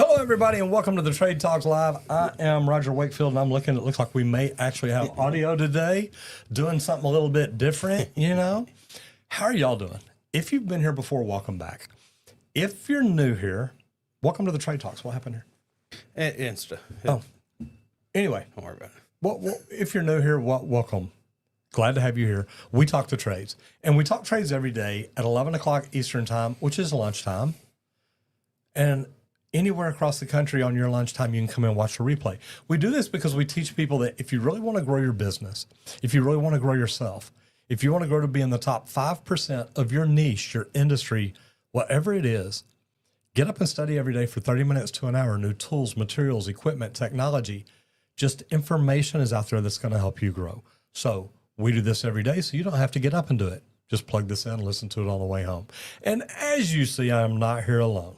Hello, everybody, and welcome to the Trade Talks Live. I am Roger Wakefield, and I'm looking. It looks like we may actually have audio today, doing something a little bit different, you know. How are y'all doing? If you've been here before, welcome back. If you're new here, welcome to the Trade Talks. What happened here? Insta. Oh, anyway. Don't worry about it. Well, if you're new here, welcome. Glad to have you here. We talk to trades, and we talk trades every day at 11 o'clock Eastern time, which is lunchtime. And anywhere across the country on your lunchtime, you can come in and watch the replay. We do this because we teach people that if you really want to grow your business, if you really want to grow yourself, if you want to grow to be in the top 5% of your niche, your industry, whatever it is, get up and study every day for 30 minutes to an hour. New tools, materials, equipment, technology, just information is out there that's going to help you grow. So we do this every day, so you don't have to get up and do it. Just plug this in, listen to it on the way home. And as you see, I'm not here alone.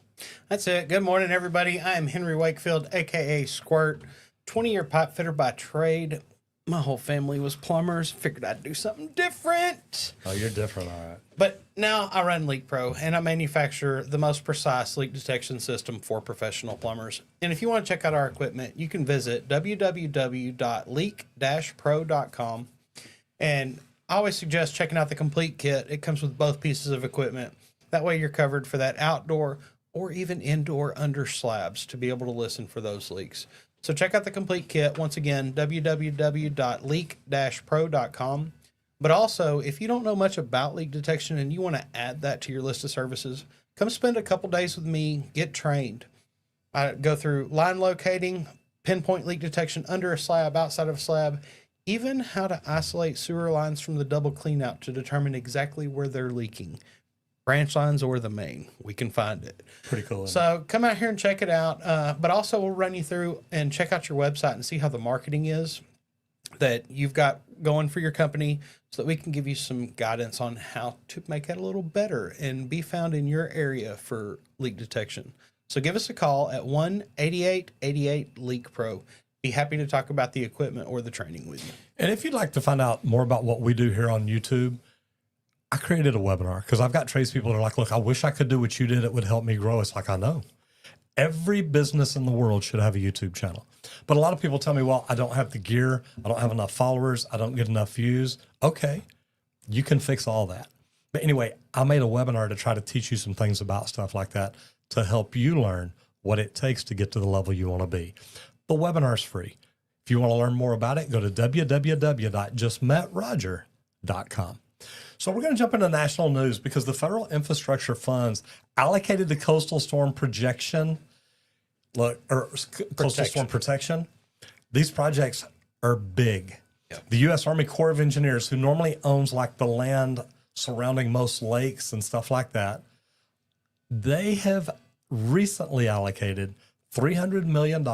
That's it. Good morning, everybody. I am Henry Wakefield, a.k.a. Squirt, 20-year pipe fitter by trade. My whole family was plumbers. Figured I'd do something different. Oh, you're different, all right. But now I run Leak Pro, and I manufacture the most precise leak detection system for professional plumbers. And if you want to check out our equipment, you can visit www.leak-pro.com. And I always suggest checking out the complete kit. It comes with both pieces of equipment. That way you're covered for that outdoor or even indoor under slabs to be able to listen for those leaks. So check out the complete kit. Once again, www.leak-pro.com. But also, if you don't know much about leak detection and you want to add that to your list of services, come spend a couple days with me, get trained. I go through line locating, pinpoint leak detection under a slab, outside of a slab, even how to isolate sewer lines from the double clean out to determine exactly where they're leaking. Branch lines or the main, we can find it. Pretty cool. So come out here and check it out. But also we'll run you through and check out your website and see how the marketing is that you've got going for your company so that we can give you some guidance on how to make it a little better and be found in your area for leak detection. So give us a call at 1-8888-LEAK-PRO. Be happy to talk about the equipment or the training with you. And if you'd like to find out more about what we do here on YouTube, I created a webinar because I've got tradespeople that are like, look, I wish I could do what you did. It would help me grow. It's like, I know. Every business in the world should have a YouTube channel. But a lot of people tell me, well, I don't have the gear. I don't have enough followers. I don't get enough views. Okay, you can fix all that. But anyway, I made a webinar to try to teach you some things about stuff like that to help you learn what it takes to get to the level you want to be. The webinar's free. If you want to learn more about it, go to www.justmetroger.com. So we're going to jump into national news because the federal infrastructure funds allocated to coastal storm protection. These projects are big. Yep. The U.S. Army Corps of Engineers, who normally owns like the land surrounding most lakes and stuff like that, they have recently allocated $300 million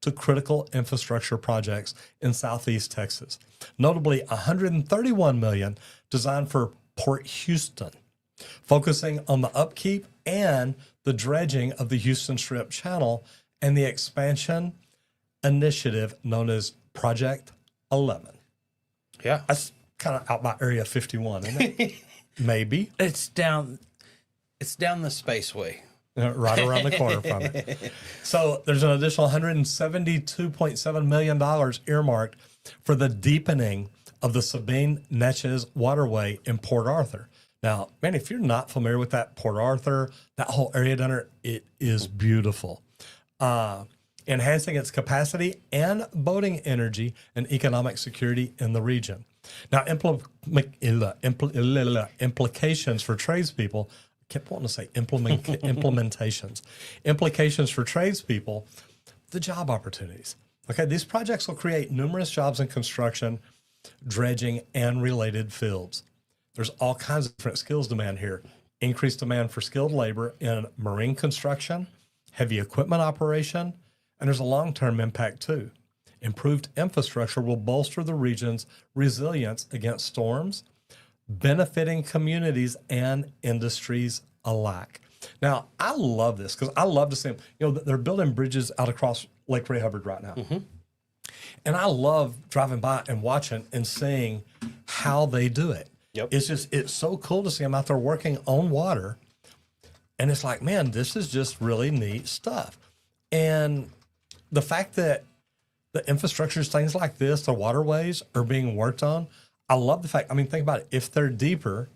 to critical infrastructure projects in Southeast Texas. Notably, $131 million designed for Port Houston, focusing on the upkeep and the dredging of the Houston Strip Channel and the expansion initiative known as Project 11. Yeah. That's kind of out by Area 51, isn't it? Maybe. It's down the spaceway. Right around the corner from it. So there's an additional $172.7 million earmarked for the deepening of the Sabine-Neches waterway in Port Arthur. Now, man, if you're not familiar with that Port Arthur, that whole area down there, it is beautiful. Enhancing its capacity and boating energy and economic security in the region. Now, implications for tradespeople. Kept wanting to say implementations. Implications for tradespeople, the job opportunities. Okay, these projects will create numerous jobs in construction, dredging, and related fields. There's all kinds of different skills demand here. Increased demand for skilled labor in marine construction, heavy equipment operation, and there's a long-term impact too. Improved infrastructure will bolster the region's resilience against storms, benefiting communities and industries alike. Now, I love this because I love to see them. You know, they're building bridges out across Lake Ray Hubbard right now. Mm-hmm. And I love driving by and watching and seeing how they do it. Yep. It's so cool to see them out there working on water. And it's like, man, this is just really neat stuff. And the fact that the infrastructures, things like this, the waterways are being worked on. I love the fact, I mean, think about it. If they're deeper,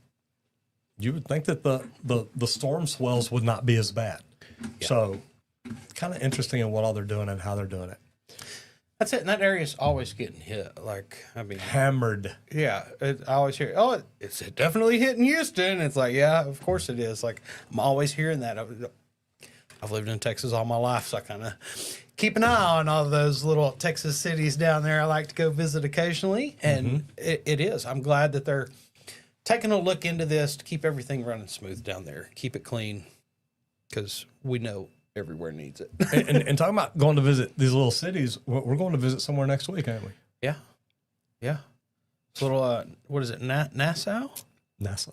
you would think that the storm swells would not be as bad. Yeah. So kind of interesting in what all they're doing and how they're doing it. That's it. And that area's always getting hit. Like, I mean, hammered. Yeah. I always hear, oh, it's definitely hitting Houston. It's like, yeah, of course it is. Like, I'm always hearing that. I've lived in Texas all my life, so I kind of keep an eye on all those little Texas cities down there. I like to go visit occasionally, and it is. I'm glad that they're taking a look into this to keep everything running smooth down there, keep it clean, because we know everywhere needs it. and talking about going to visit these little cities, we're going to visit somewhere next week, aren't we? Yeah. Yeah. It's a little, what is it, Nassau? NASA?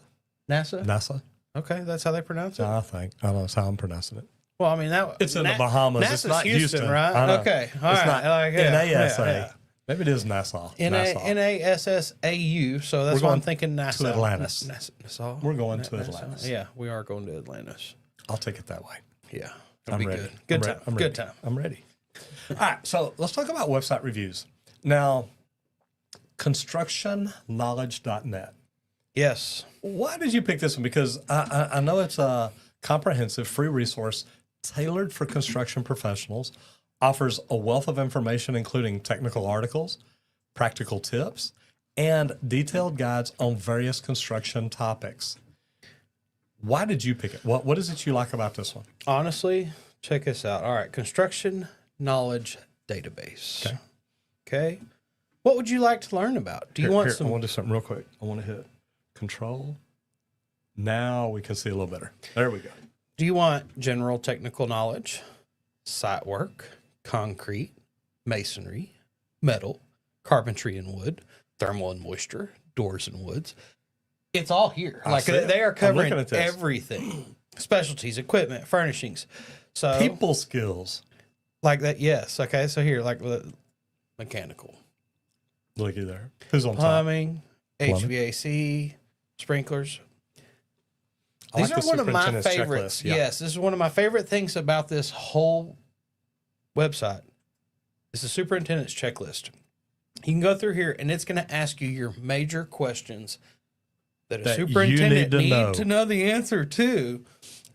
Okay, that's how they pronounce it? I think. I don't know. That's how I'm pronouncing it. Well, I mean, it's in the Bahamas. NASA's it's not Houston, right? Okay. All it's right. not like, NASA. Yeah. Maybe it is Nassau. NASSAU. So that's why I'm thinking Nassau. To Atlantis. Nassau. We're going to Atlantis. Yeah, we are going to Atlantis. I'll take it that way. Yeah. I'm ready. Good time. Good time. I'm ready. All right. So let's talk about website reviews. Now, constructionknowledge.net. Yes. Why did you pick this one? Because I know it's a comprehensive free resource tailored for construction professionals, offers a wealth of information, including technical articles, practical tips, and detailed guides on various construction topics. Why did you pick it? What is it you like about this one? Honestly, check this out. All right. Construction Knowledge Database. Okay. What would you like to learn about? Do you want some? I want to do something real quick. I want to hit Control. Now we can see a little better. There we go. Do you want general technical knowledge, site work, concrete, masonry, metal, carpentry and wood, thermal and moisture, doors and woods? It's all here. Like they are covering everything. Specialties, equipment, furnishings. So people skills. Like that, yes. Okay, so here, like mechanical. Looky there. Who's on plumbing, top? HVAC, sprinklers. These are one of my favorites. Yeah. Yes, this is one of my favorite things about this whole website. It's the superintendent's checklist. You can go through here, and it's going to ask you your major questions that a superintendent needs to know the answer to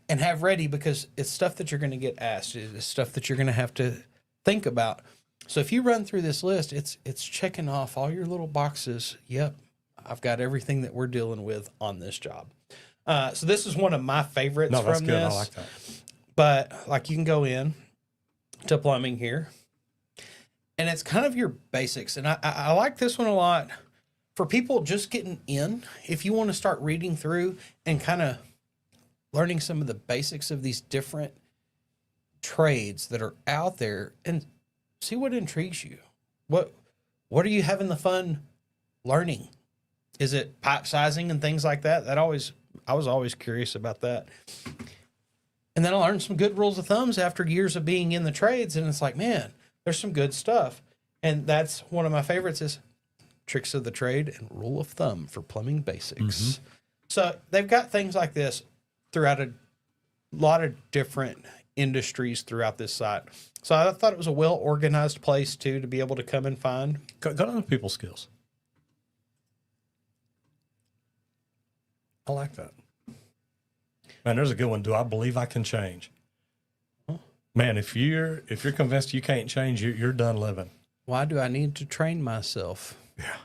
and have ready, because it's stuff that you're going to get asked. It's stuff that you're going to have to think about. So if you run through this list, it's checking off all your little boxes. Yep, I've got everything that we're dealing with on this job. So this is one of my favorites from this. Good. I like that. But like you can go in to plumbing here, and it's kind of your basics. And I like this one a lot for people just getting in. If you want to start reading through and kind of learning some of the basics of these different trades that are out there, and see what intrigues you. What are you having the fun learning? Is it pipe sizing and things like that? I was always curious about that. And then I learned some good rules of thumbs after years of being in the trades. And it's like, man, there's some good stuff. And that's one of my favorites is tricks of the trade and rule of thumb for plumbing basics. Mm-hmm. So they've got things like this throughout a lot of different industries throughout this site. So I thought it was a well-organized place too, to be able to come and find. Go down to people skills. I like that. Man, there's a good one. Do I believe I can change? Man, if you're convinced you can't change, you're done living. Why do I need to train myself? Yeah.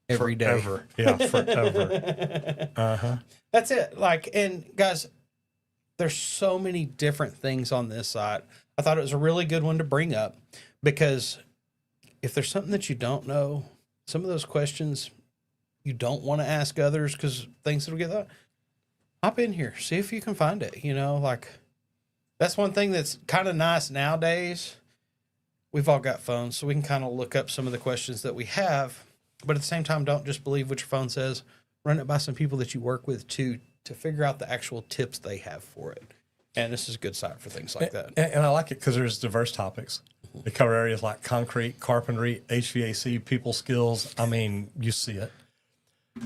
Every day. Forever. Yeah, forever. Uh-huh. That's it. Like, and guys, there's so many different things on this site. I thought it was a really good one to bring up, because if there's something that you don't know, some of those questions you don't want to ask others because things that'll get that, hop in here, see if you can find it. You know, like that's one thing that's kind of nice nowadays. We've all got phones, so we can kind of look up some of the questions that we have, but at the same time, don't just believe what your phone says. Run it by some people that you work with too, to figure out the actual tips they have for it. And this is a good site for things like that. And I like it because there's diverse topics. They cover areas like concrete, carpentry, HVAC, people skills. I mean, you see it.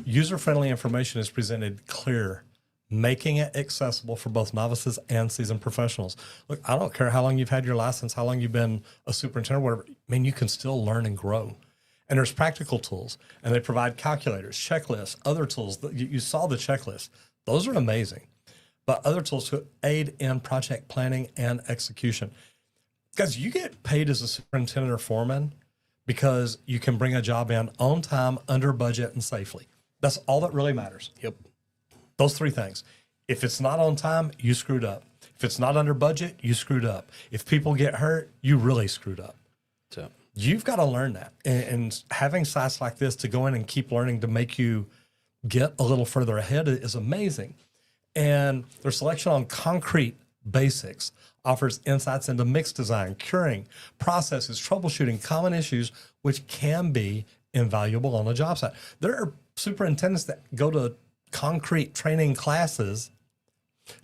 User-friendly information is presented clear, making it accessible for both novices and seasoned professionals. Look, I don't care how long you've had your license, how long you've been a superintendent, whatever. I mean, you can still learn and grow. And there's practical tools, and they provide calculators, checklists, other tools. You saw the checklist. Those are amazing. But other tools to aid in project planning and execution. Guys, you get paid as a superintendent or foreman because you can bring a job in on time, under budget, and safely. That's all that really matters. Yep. Those three things. If it's not on time, you screwed up. If it's not under budget, you screwed up. If people get hurt, you really screwed up. So You've got to learn that. And having sites like this to go in and keep learning to make you get a little further ahead is amazing. And their selection on concrete basics offers insights into mix design, curing, processes, troubleshooting, common issues, which can be invaluable on a job site. There are superintendents that go to concrete training classes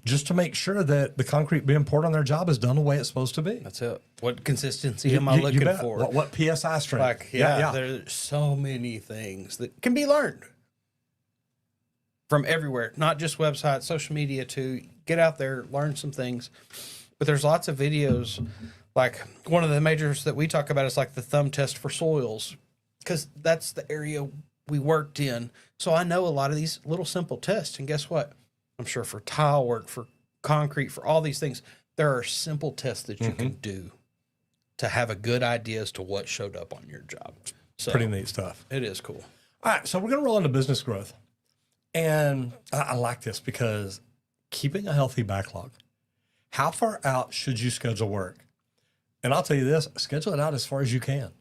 just to make sure that the concrete being poured on their job is done the way it's supposed to be. that's it. What consistency am I looking bet. for? What PSI strength? Like, there's so many things that can be learned from everywhere, not just websites, social media too. Get out there, learn some things. But there's lots of videos. Like one of the majors that we talk about is like the thumb test for soils, because that's the area we worked in. So I know a lot of these little simple tests. And guess what? I'm sure for tile work, for concrete, for all these things, there are simple tests that you can do to have a good idea as to what showed up on your job. So Pretty neat stuff. it is cool. All right, so we're going to roll into business growth. And I like this because keeping a healthy backlog. How far out should you schedule work? And I'll tell you this, schedule it out as far as you can.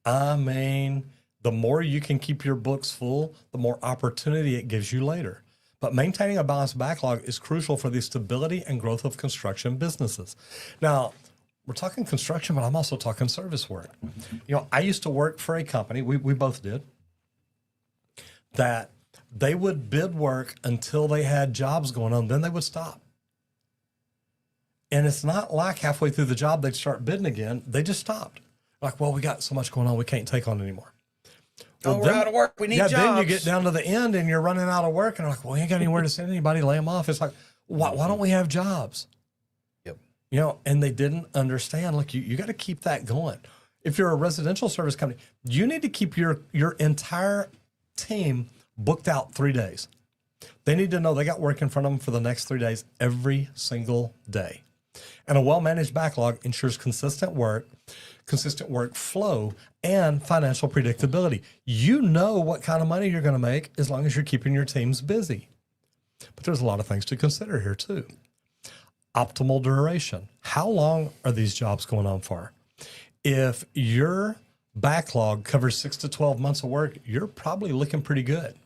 I mean, the more you can keep your books full, the more opportunity it gives you later. But maintaining a balanced backlog is crucial for the stability and growth of construction businesses. Now, we're talking construction, but I'm also talking service work. You know, I used to work for a company, we both did, that they would bid work until they had jobs going on, then they would stop. And it's not like halfway through the job, they'd start bidding again. They just stopped. Like, well, we got so much going on, we can't take on anymore. Well, We're out of work. We need jobs. Then you get down to the end and you're running out of work and they're like, well, you ain't got anywhere to send anybody, lay them off. It's like, why don't we have jobs? Yep. You know, and they didn't understand. Look, you got to keep that going. If you're a residential service company, you need to keep your entire team booked out 3 days. They need to know they got work in front of them for the next 3 days every single day. And a well-managed backlog ensures consistent work flow, and financial predictability. You know what kind of money you're going to make as long as you're keeping your teams busy. But there's a lot of things to consider here too. Optimal duration. How long are these jobs going on for? If your backlog covers 6 to 12 months of work, you're probably looking pretty good.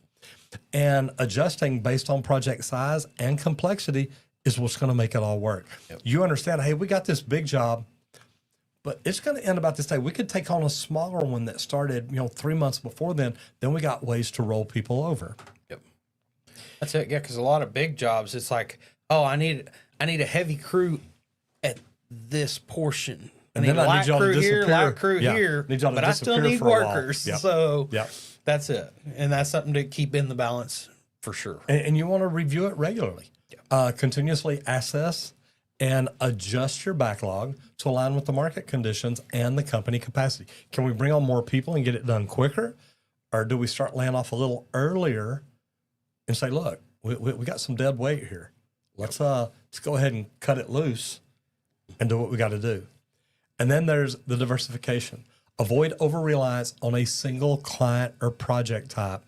And adjusting based on project size and complexity is what's going to make it all work. Yep. You understand, hey, we got this big job, but it's going to end about this day. We could take on a smaller one that started, 3 months before then. Then we got ways to roll people over. Yep. That's it. Yeah, because a lot of big jobs, it's like, oh, I need a heavy crew at this portion. And then I need y'all to disappear. Light crew here, but I still need workers. Yep. So yep. That's it. And that's something to keep in the balance for sure. And you want to review it regularly. Yep. Continuously assess and adjust your backlog to align with the market conditions and the company capacity. Can we bring on more people and get it done quicker? Or do we start laying off a little earlier and say, look, we got some dead weight here. Let's go ahead and cut it loose and do what we got to do. And then there's the diversification. Avoid over-reliance on a single client or project type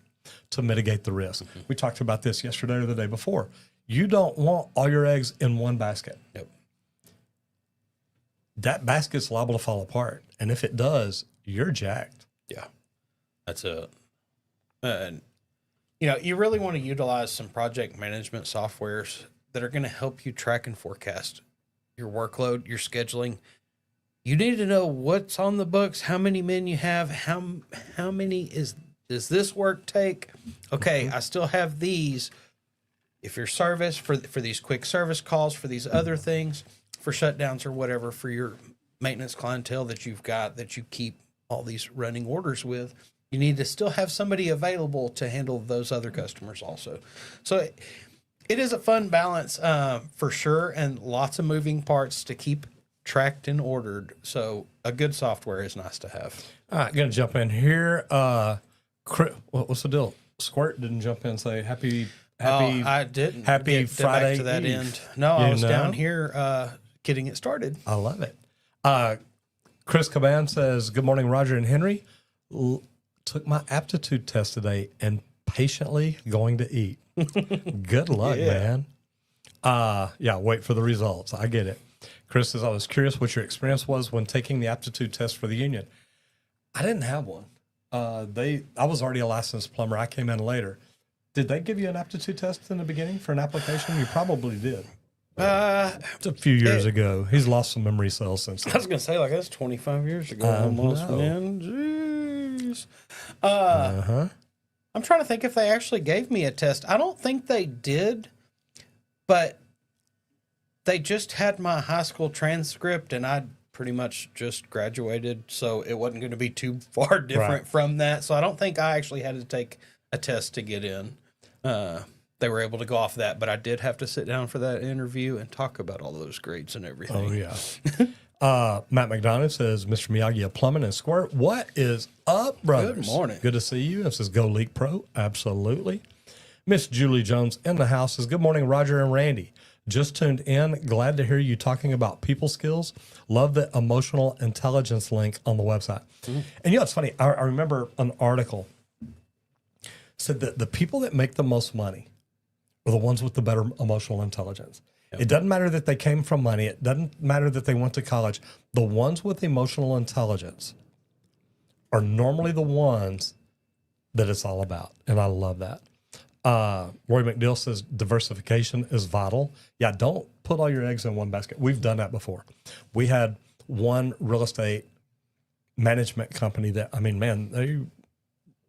to mitigate the risk. Mm-hmm. We talked about this yesterday or the day before. You don't want all your eggs in one basket. Yep. That basket's liable to fall apart. And if it does, you're jacked. Yeah. That's it. And, you really want to utilize some project management softwares that are going to help you track and forecast your workload, your scheduling. You need to know what's on the books, how many men you have, how many does this work take? Okay, I still have these. If your service for these quick service calls, for these other things, for shutdowns or whatever, for your maintenance clientele that you've got, that you keep all these running orders with, you need to still have somebody available to handle those other customers also. So It is a fun balance for sure, and lots of moving parts to keep tracked and ordered. So a good software is nice to have. All right, gonna jump in here. What's the deal? Squirt didn't jump in and say happy. I didn't. Happy get Friday back to that Eve. end. No, I was know? down here getting it started. I love it. Chris Caban says, "Good morning, Roger and Henry. Took my aptitude test today and patiently going to eat. Good luck, man. Yeah, wait for the results. I get it." Chris says, "I was curious what your experience was when taking the aptitude test for the union." I didn't have one. I was already a licensed plumber. I came in later. Did they give you an aptitude test in the beginning for an application? You probably did. It's a few years ago. He's lost some memory cells since I then. was gonna say, like, that's 25 years ago almost, know. man. Jeez. Uh-huh. I'm trying to think if they actually gave me a test. I don't think they did, but they just had my high school transcript, and I pretty much just graduated, so it wasn't going to be too far different Right. from that. So I don't think I actually had to take a test to get in. They were able to go off that, but I did have to sit down for that interview and talk about all those grades and everything. Oh, yeah. Matt McDonough says, "Mr. Miyagi of Plumbing and Squirt, what is up, brothers? Good morning. Good to see you." This is Go Leak Pro. Absolutely. Miss Julie Jones in the house says, "Good morning, Roger and Randy. Just tuned in. Glad to hear you talking about people skills. Love the emotional intelligence link on the website." And you know, it's funny. I remember an article said that the people that make the most money are the ones with the better emotional intelligence. It doesn't matter that they came from money. It doesn't matter that they went to college. The ones with emotional intelligence are normally the ones that it's all about. And I love that. Roy McNeil says diversification is vital. Yeah, don't put all your eggs in one basket. We've done that before. We had one real estate management company that, I mean, man, they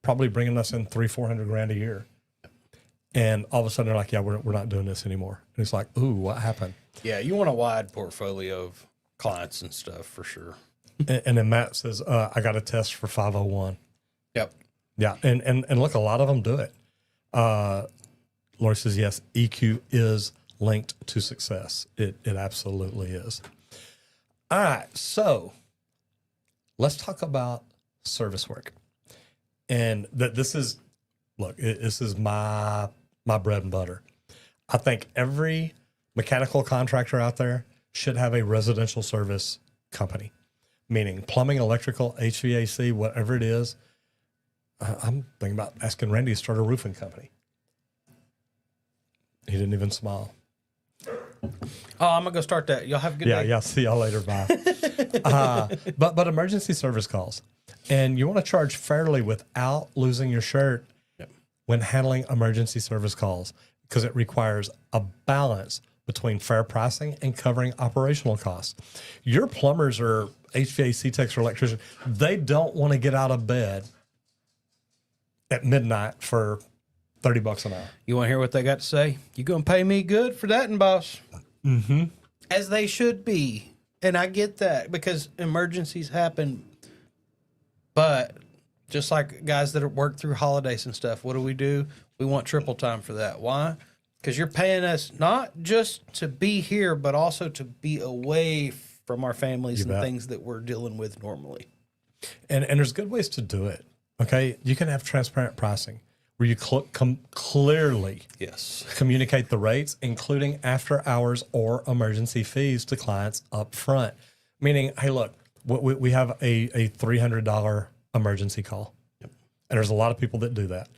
probably bringing us in $300,000-400,000 a year. And all of a sudden they're like, "Yeah, we're not doing this anymore." And it's like, "Ooh, what happened?" Yeah, you want a wide portfolio of clients and stuff for sure. And then Matt says, "I got a test for 501." Yep. Yeah, and look, a lot of them do it. Lori says, "Yes, EQ is linked to success. It absolutely is." All right, so let's talk about service work. And this is, look, this is my bread and butter. I think every mechanical contractor out there should have a residential service company, meaning plumbing, electrical, HVAC, whatever it is. I'm thinking about asking Randy to start a roofing company. He didn't even smile. Oh, I'm gonna go start that. Y'all have a good day. Yeah. See y'all later. Bye. But emergency service calls, and you want to charge fairly without losing your shirt when handling emergency service calls, because it requires a balance between fair pricing and covering operational costs. Your plumbers or HVAC techs or electricians, they don't want to get out of bed at midnight for $30 an hour. You want to hear what they got to say? You gonna pay me good for that, and boss? Mm-hmm. As they should be, and I get that because emergencies happen. But just like guys that work through holidays and stuff, what do? We want triple time for that. Why? Because you're paying us not just to be here, but also to be away from our families and bet. things that we're dealing with normally. And there's good ways to do it. Okay, you can have transparent pricing where you clearly Yes. communicate the rates, including after hours or emergency fees to clients up front. Meaning, hey, look, we have a $300 emergency call. Yep. And there's a lot of people that do that.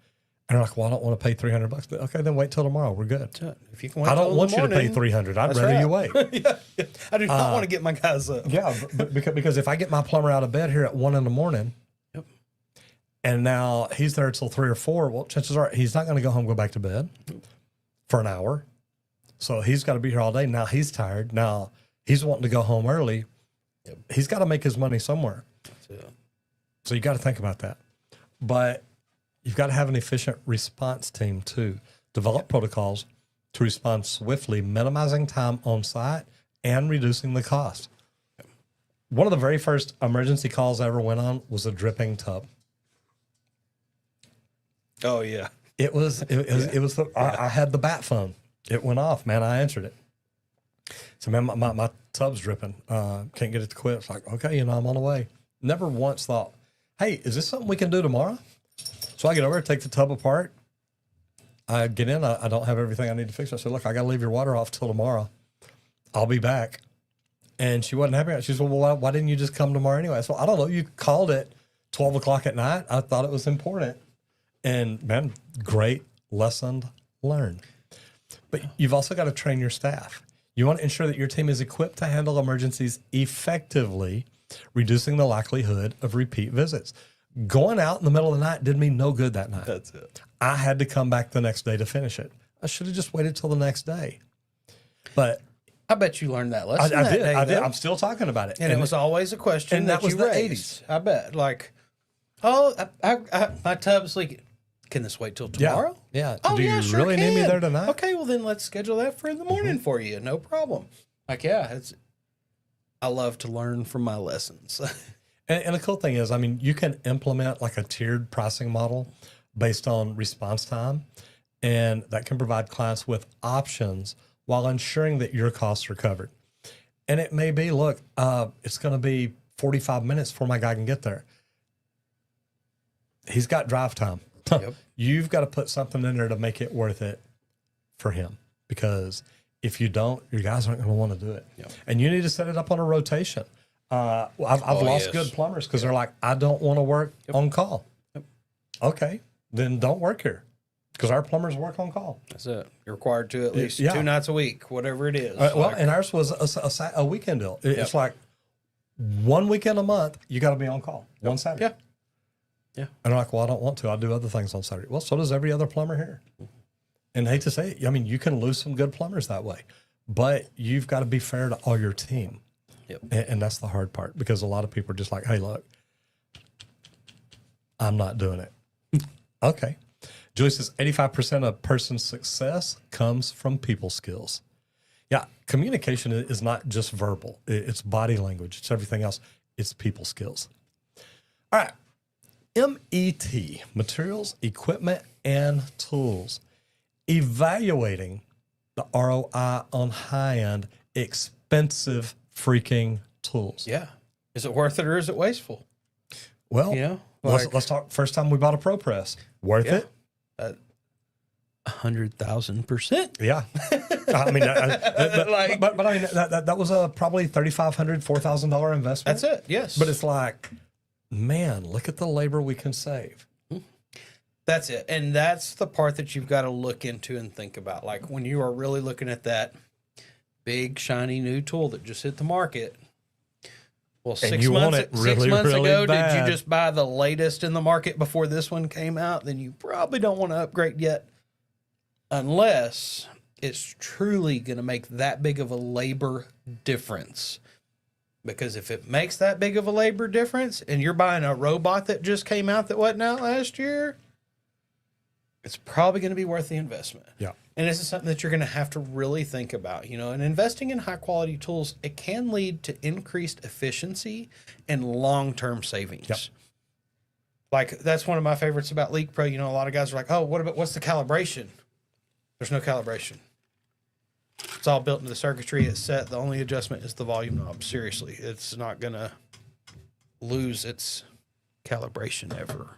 And they're like, "Well, I don't want to pay $300. Okay, then wait till tomorrow. We're good. If you can wait I till don't in want the you to pay morning, $300. I'd that's rather right. you wait. Yeah. I do not want to get my guys up. Yeah, but because if I get my plumber out of bed here at 1 a.m, Yep. and now he's there till 3 or 4, well, chances are he's not going to go home and go back to bed for an hour. So he's got to be here all day. Now he's tired. Now he's wanting to go home early. Yep. He's got to make his money somewhere. Yeah. So you got to think about that. But you've got to have an efficient response team too. Develop protocols to respond swiftly, minimizing time on site and reducing the cost. One of the very first emergency calls I ever went on was a dripping tub. Oh yeah. It was I had the bat phone. It went off, man. I answered it. So, man, my tub's dripping. Can't get it to quit. It's like, okay, I'm on the way. Never once thought, hey, is this something we can do tomorrow? So I get over, take the tub apart. I get in. I don't have everything I need to fix. I said, look, I got to leave your water off till tomorrow. I'll be back. And she wasn't happy. She said, well, why didn't you just come tomorrow anyway? So I don't know. You called it 12 o'clock at night. I thought it was important. And, man, great lesson learned. But you've also got to train your staff. You want to ensure that your team is equipped to handle emergencies effectively, reducing the likelihood of repeat visits. Going out in the middle of the night did me no good that night. That's it. I had to come back the next day to finish it. I should have just waited till the next day. But I bet you learned that lesson. I that did. day, I did. though. I'm still talking about it. And it was always a question and that was you the raised. 80s. I bet. Like, oh, my tub's leaking. Can this wait till tomorrow? Yeah. Oh, Do yeah, you sure really need me can. there tonight? Okay, well then let's schedule that for in the morning for you. No problem. Like, yeah, I love to learn from my lessons. And the cool thing is, I mean, you can implement like a tiered pricing model based on response time, and that can provide clients with options while ensuring that your costs are covered. And it may be, look, it's going to be 45 minutes before my guy can get there. He's got drive time. Yep. You've got to put something in there to make it worth it for him, because if you don't, your guys aren't going to want to do it. Yep. And you need to set it up on a rotation. I've lost good plumbers because they're like, I don't want to work on call. Yep. Okay, then don't work here, because our plumbers work on call. That's it. You're required to at least Yeah. 2 nights a week, whatever it is. Well, and ours was a weekend deal. It's like 1 weekend a month, you got to be on call. One Saturday. Yeah. Yeah. And I'm like, well, I don't want to. I do other things on Saturday. Well, so does every other plumber here. And I hate to say it, I mean, you can lose some good plumbers that way, but you've got to be fair to all your team. Yep. And that's the hard part, because a lot of people are just like, hey, look, I'm not doing it. Okay. Julie says 85% of a person's success comes from people skills. Yeah, communication is not just verbal. It's body language. It's everything else. It's people skills. All right. MET, materials, equipment, and tools. Evaluating the ROI on high-end, expensive freaking tools. Yeah. Is it worth it or is it wasteful? Well, You know, let's talk. First time we bought a ProPress. Worth it? 100,000%. Yeah. I mean, but I mean, that was a probably $3,500, $4,000 investment. That's it. Yes. But it's like, man, look at the labor we can save. That's it. And that's the part that you've got to look into and think about. Like when you are really looking at that big, shiny new tool that just hit the market. Well, And you want it really, 6 months really ago, bad. did you just buy the latest in the market before this one came out? Then you probably don't want to upgrade yet, unless it's truly going to make that big of a labor difference. Because if it makes that big of a labor difference and you're buying a robot that just came out that wasn't out last year, it's probably going to be worth the investment. Yeah. And this is something that you're going to have to really think about, you know, and investing in high quality tools, it can lead to increased efficiency and long-term savings. Yep. Like that's one of my favorites about Leak Pro. You know, a lot of guys are like, oh, what's the calibration? There's no calibration. It's all built into the circuitry. It's set. The only adjustment is the volume knob. Seriously, it's not going to lose its calibration ever.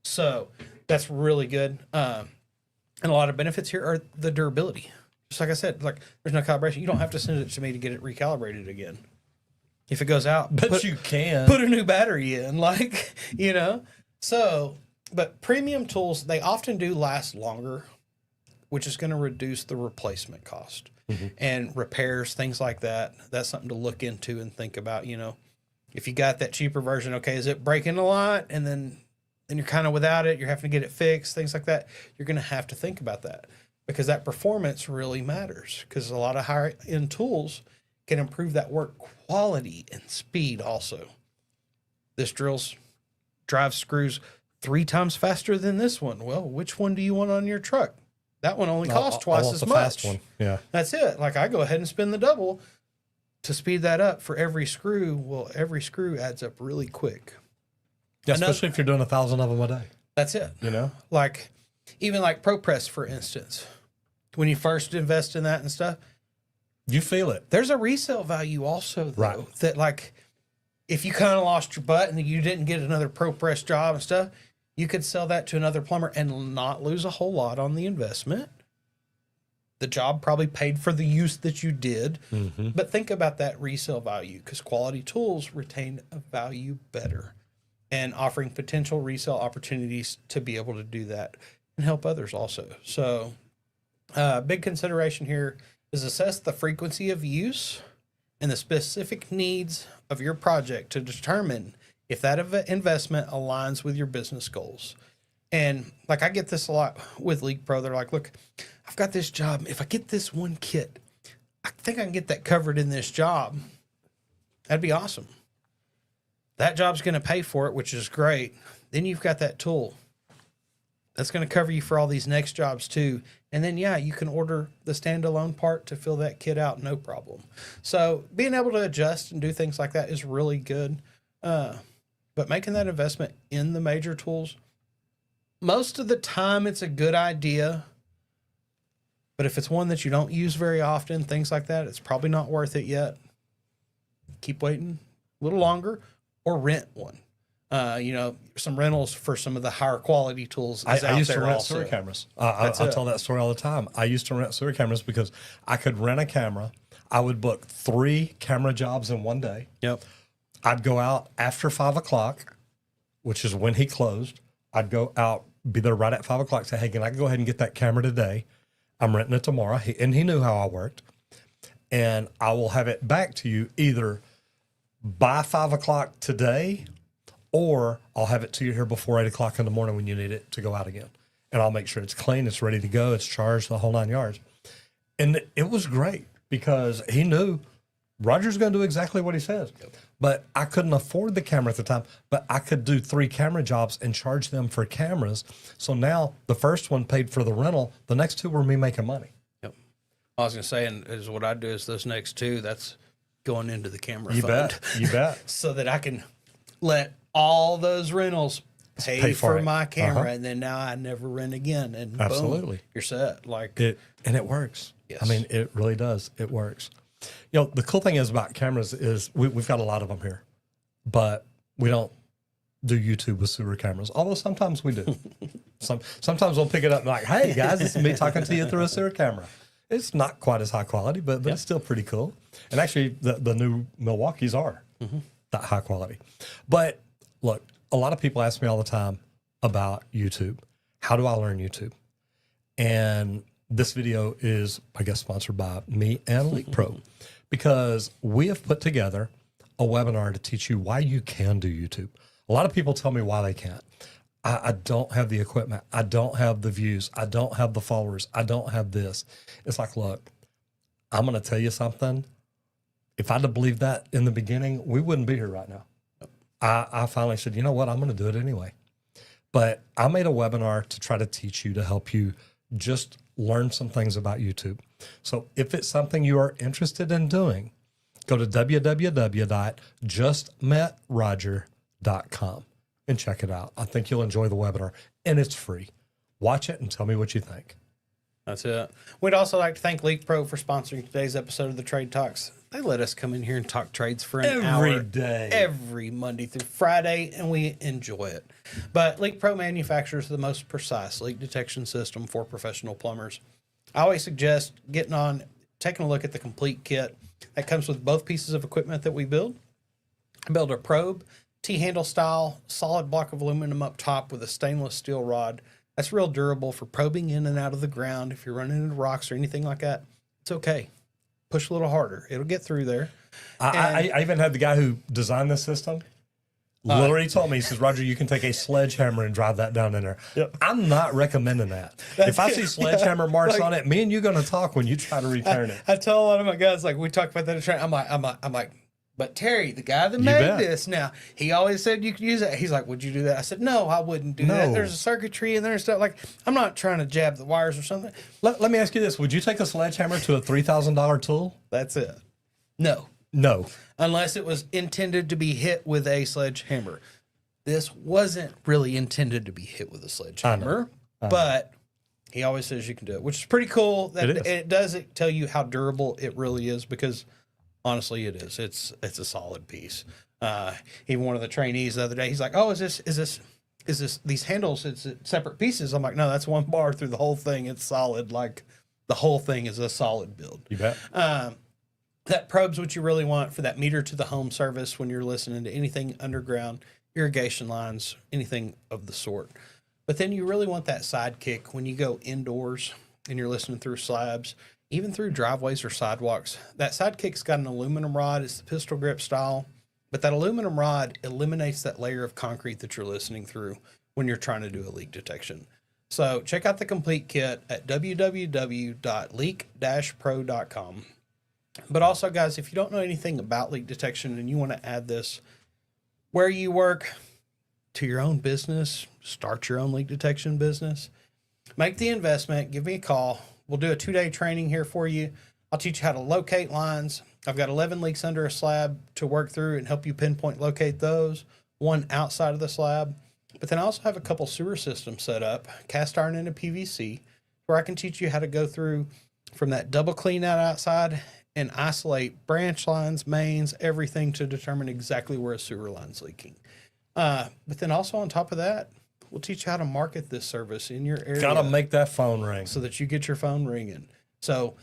So that's really good. And a lot of benefits here are the durability. Just like I said, like there's no calibration. You don't have to send it to me to get it recalibrated again. If it goes out, But you can. put a new battery in, like, you know. So, but premium tools, they often do last longer, which is going to reduce the replacement cost and repairs, things like that. That's something to look into and think about, you know. If you got that cheaper version, okay, is it breaking a lot? And then you're kind of without it, you're having to get it fixed, things like that. You're going to have to think about that because that performance really matters, because a lot of higher end tools can improve that work quality and speed also. This drives screws 3 times faster than this one. Well, which one do you want on your truck? That one only costs twice want as the much. fast one. Yeah. That's it. Like I go ahead and spend the double to speed that up for every screw. Well, every screw adds up really quick. Yeah, especially if you're doing 1,000 of them a day. That's it. You know? Like even like ProPress, for instance. when you first invest in that and stuff. You feel it. There's a resale value also, though, Right. that like if you kind of lost your butt and you didn't get another ProPress job and stuff, you could sell that to another plumber and not lose a whole lot on the investment. The job probably paid for the use that you did. But think about that resale value, because quality tools retain a value better, and offering potential resale opportunities to be able to do that and help others also. So big consideration here is assess the frequency of use and the specific needs of your project to determine if that investment aligns with your business goals. And like I get this a lot with League Pro. They're like, look, I've got this job. If I get this one kit, I think I can get that covered in this job. That'd be awesome. That job's going to pay for it, which is great. Then you've got that tool that's going to cover you for all these next jobs too. And then, yeah, you can order the standalone part to fill that kit out, no problem. So being able to adjust and do things like that is really good. But making that investment in the major tools, most of the time it's a good idea. But if it's one that you don't use very often, things like that, it's probably not worth it yet. Keep waiting a little longer or rent one. Some rentals for some of the higher quality tools. I used to rent sewer cameras. I tell that story all the time. I used to rent sewer cameras because I could rent a camera. I would book 3 camera jobs in one day. Yep. I'd go out after 5 o'clock, which is when he closed. I'd go out, be there right at 5 o'clock, say, hey, can I go ahead and get that camera today? I'm renting it tomorrow. And he knew how I worked. And I will have it back to you either by 5 o'clock today, or I'll have it to you here before 8 o'clock in the morning when you need it to go out again. And I'll make sure it's clean, it's ready to go, it's charged, the whole 9 yards. And it was great because he knew Roger's going to do exactly what he says. Yep. But I couldn't afford the camera at the time, but I could do 3 camera jobs and charge them for cameras. So now the first one paid for the rental. The next 2 were me making money. Yep. I was going to say, and is what I do is those next 2, that's going into the camera You fund. bet. You bet. So that I can let all those rentals pay for my camera, and then now I never rent again. And Absolutely. Boom, you're set. Like and it works. Yes. I mean, it really does. It works. You know, the cool thing is about cameras is we've got a lot of them here, but we don't do YouTube with sewer cameras. Although sometimes we do. Sometimes we'll pick it up and like, hey guys, this is me talking to you through a sewer camera. It's not quite as high quality, but it's still pretty cool. And actually, the new Milwaukee's are that high quality. But look, a lot of people ask me all the time about YouTube. How do I learn YouTube? And this video is, I guess, sponsored by me and League Pro, because we have put together a webinar to teach you why you can do YouTube. A lot of people tell me why they can't. I don't have the equipment. I don't have the views. I don't have the followers. I don't have this. It's like, look, I'm going to tell you something. If I'd have believed that in the beginning, we wouldn't be here right now. I finally said, you know what? I'm going to do it anyway. But I made a webinar to try to teach you, to help you just learn some things about YouTube. So if it's something you are interested in doing, go to www.justmetroger.com and check it out. I think you'll enjoy the webinar, and it's free. Watch it and tell me what you think. That's it. We'd also like to thank League Pro for sponsoring today's episode of the Trade Talks. They let us come in here and talk trades for an hour Every day. every Monday through Friday, and we enjoy it. But League Pro manufactures the most precise leak detection system for professional plumbers. I always suggest taking a look at the complete kit that comes with both pieces of equipment that we build. I build a probe, T-handle style, solid block of aluminum up top with a stainless steel rod. That's real durable for probing in and out of the ground. If you're running into rocks or anything like that, it's okay. Push a little harder. It'll get through there. I even had the guy who designed this system literally told me, he says, Roger, you can take a sledgehammer and drive that down in there. Yep. I'm not recommending that. If I see sledgehammer marks on it, me and you going to talk when you try to return it. I tell a lot of my guys, like we talk about that. I'm like, but Terry, the guy that made this now, he always said you could use it. He's like, would you do that? I said, no, I wouldn't do that. There's a circuitry in there and stuff. Like, I'm not trying to jab the wires or something. Let me ask you this. Would you take a sledgehammer to a $3,000 tool? That's it. No. No. Unless it was intended to be hit with a sledgehammer. This wasn't really intended to be hit with a sledgehammer, but He always says you can do it, which is pretty cool. That It is. it does tell you how durable it really is, because honestly, it is. It's a solid piece. Even one of the trainees the other day, he's like, "Oh, is this these handles? It's separate pieces." I'm like, "No, that's one bar through the whole thing. It's solid. Like the whole thing is a solid build." You bet. That probe's what you really want for that meter to the home service when you're listening to anything underground, irrigation lines, anything of the sort. But then you really want that sidekick when you go indoors and you're listening through slabs, even through driveways or sidewalks. That sidekick's got an aluminum rod. It's the pistol grip style, but that aluminum rod eliminates that layer of concrete that you're listening through when you're trying to do a leak detection. So check out the complete kit at www.leak-pro.com. But also, guys, if you don't know anything about leak detection and you want to add this where you work to your own business, start your own leak detection business, make the investment, give me a call. We'll do a 2-day training here for you. I'll teach you how to locate lines. I've got 11 leaks under a slab to work through and help you pinpoint locate those, one outside of the slab. But then I also have a couple sewer systems set up, cast iron into PVC, where I can teach you how to go through from that double clean out outside and isolate branch lines, mains, everything to determine exactly where a sewer line's leaking. But then also on top of that, we'll teach you how to market this service in your area. Gotta make that phone ring. So that you get your phone ringing. So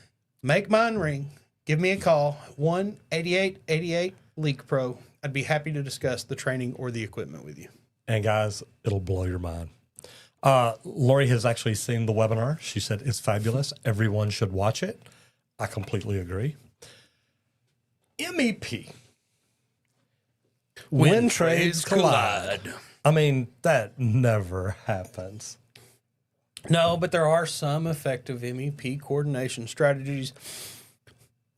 make mine ring. Give me a call, 1-8888-LEAK-PRO. I'd be happy to discuss the training or the equipment with you. And guys, it'll blow your mind. Lori has actually seen the webinar. She said it's fabulous. Everyone should watch it. I completely agree. MEP. When trades collide. I mean, that never happens. No, but there are some effective MEP coordination strategies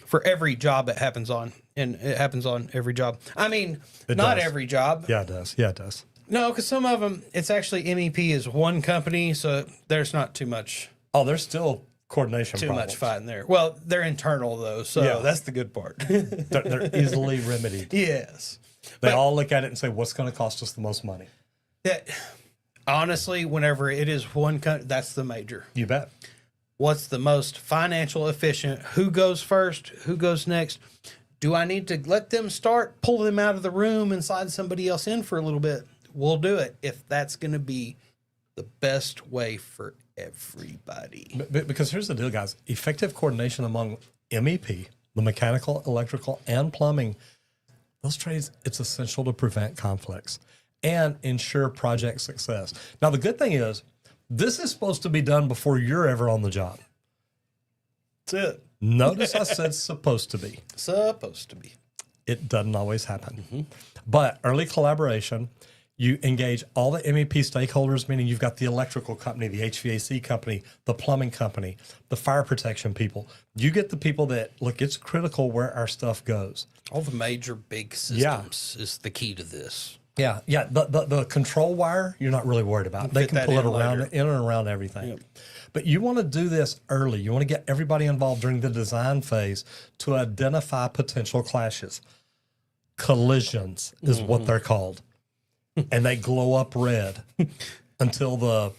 for every job it happens on. And it happens on every job. I mean, not does. every job. Yeah, it does. Yeah, it does. No, because some of them, it's actually MEP is one company, so there's not too much Oh, there's still coordination problems. much fighting there. Well, they're internal though, so Yeah. that's the good part. They're easily remedied. Yes. They all look at it and say, what's going to cost us the most money? That, honestly, whenever it is one country, that's the major. You bet. What's the most financial efficient? Who goes first? Who goes next? Do I need to let them start, pull them out of the room and slide somebody else in for a little bit? We'll do it if that's going to be the best way for everybody. Because here's the deal, guys. Effective coordination among MEP, the mechanical, electrical, and plumbing, those trades, it's essential to prevent conflicts and ensure project success. Now, the good thing is, this is supposed to be done before you're ever on the job. That's it. Notice I said supposed to be. Supposed to be. It doesn't always happen. But early collaboration, you engage all the MEP stakeholders, meaning you've got the electrical company, the HVAC company, the plumbing company, the fire protection people. You get the people that, look, it's critical where our stuff goes. All the major big systems is the key to this. Yeah, yeah. The control wire, you're not really worried about. They fit can that pull it in around, later. in and around everything. Yep. But you want to do this early. You want to get everybody involved during the design phase to identify potential clashes. Collisions is what they're called. And they glow up red until the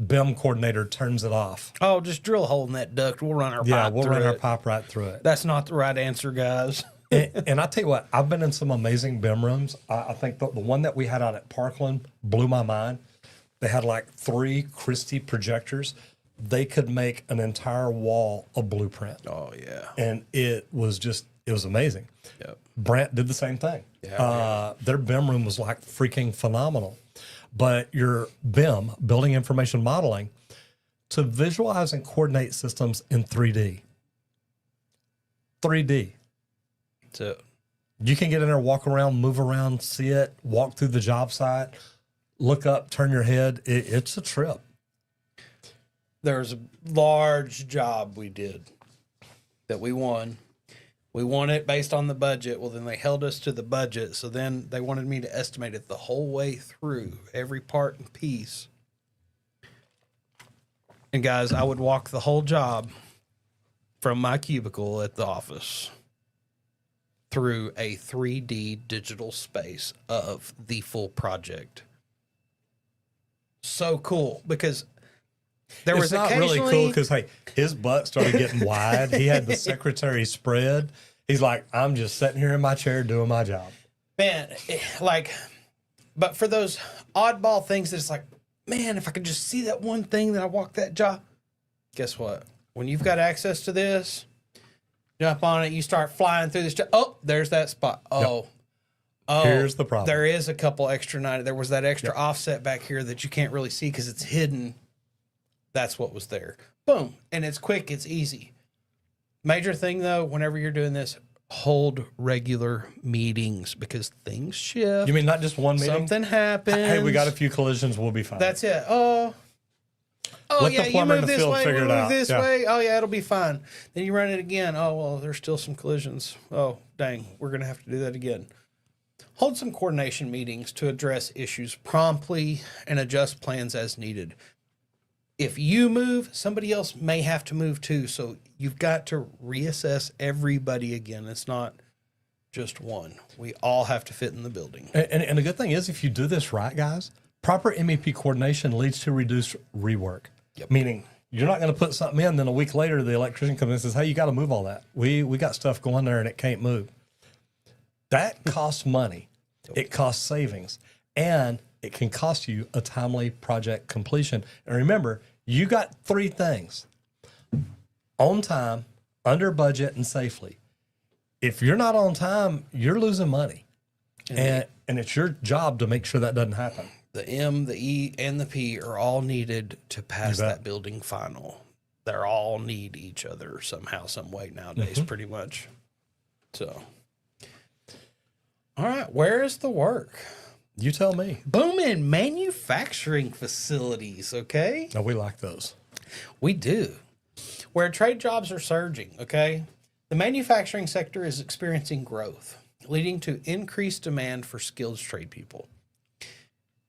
BIM coordinator turns it off. Oh, just drill a hole in that duct. We'll run our pipe Yeah, we'll through run our it. pipe right through it. That's not the right answer, guys. And I tell you what, I've been in some amazing BIM rooms. I think the one that we had out at Parkland blew my mind. They had like 3 Christie projectors. They could make an entire wall a blueprint. Oh, yeah. And it was amazing. Yep. Brant did the same thing. Their BIM room was like freaking phenomenal. But your BIM, building information modeling, to visualize and coordinate systems in 3D. 3D. That's it. You can get in there, walk around, move around, see it, walk through the job site, look up, turn your head. It's a trip. There was a large job we did that we won. We won it based on the budget. Well, then they held us to the budget. So then they wanted me to estimate it the whole way through, every part and piece. And guys, I would walk the whole job from my cubicle at the office through a 3D digital space of the full project. So cool, because There It's was not really cool occasionally because, hey, his butt started getting wide. He had the secretary spread. He's like, I'm just sitting here in my chair doing my job. man, but for those oddball things that it's like, man, if I could just see that one thing that I walk that job. Guess what? When you've got access to this, jump on it, you start flying through this. Oh, there's that spot. Oh, Here's the problem. There is a couple extra 90. There was that extra offset back here that you can't really see because it's hidden. That's what was there. Boom. And it's quick. It's easy. Major thing, though, whenever you're doing this, hold regular meetings because things shift. You mean not just one meeting? Something happens. Hey, we got a few collisions. We'll be fine. That's it. Oh, Let yeah, the you plumber in move the this field way, figure we it move out. this Yeah. way. Oh, yeah, it'll be fine. Then you run it again. Oh, well, there's still some collisions. Oh, dang, we're going to have to do that again. Hold some coordination meetings to address issues promptly and adjust plans as needed. If you move, somebody else may have to move too. So you've got to reassess everybody again. It's not just one. We all have to fit in the building. And the good thing is, if you do this right, guys, proper MEP coordination leads to reduced rework. Yep. Meaning, you're not going to put something in, then a week later, the electrician comes in and says, hey, you got to move all that. We got stuff going there and it can't move. That costs money. It costs savings. And it can cost you a timely project completion. And remember, you got three things: on time, under budget, and safely. If you're not on time, you're losing money. And it's your job to make sure that doesn't happen. The M, the E, and the P are all needed to pass that building final. They're all need each other somehow, some way nowadays, pretty much. So, all right, where is the work? You tell me. Boom in manufacturing facilities, okay? No, we like those. We do. Where trade jobs are surging, okay? The manufacturing sector is experiencing growth, leading to increased demand for skilled trade people.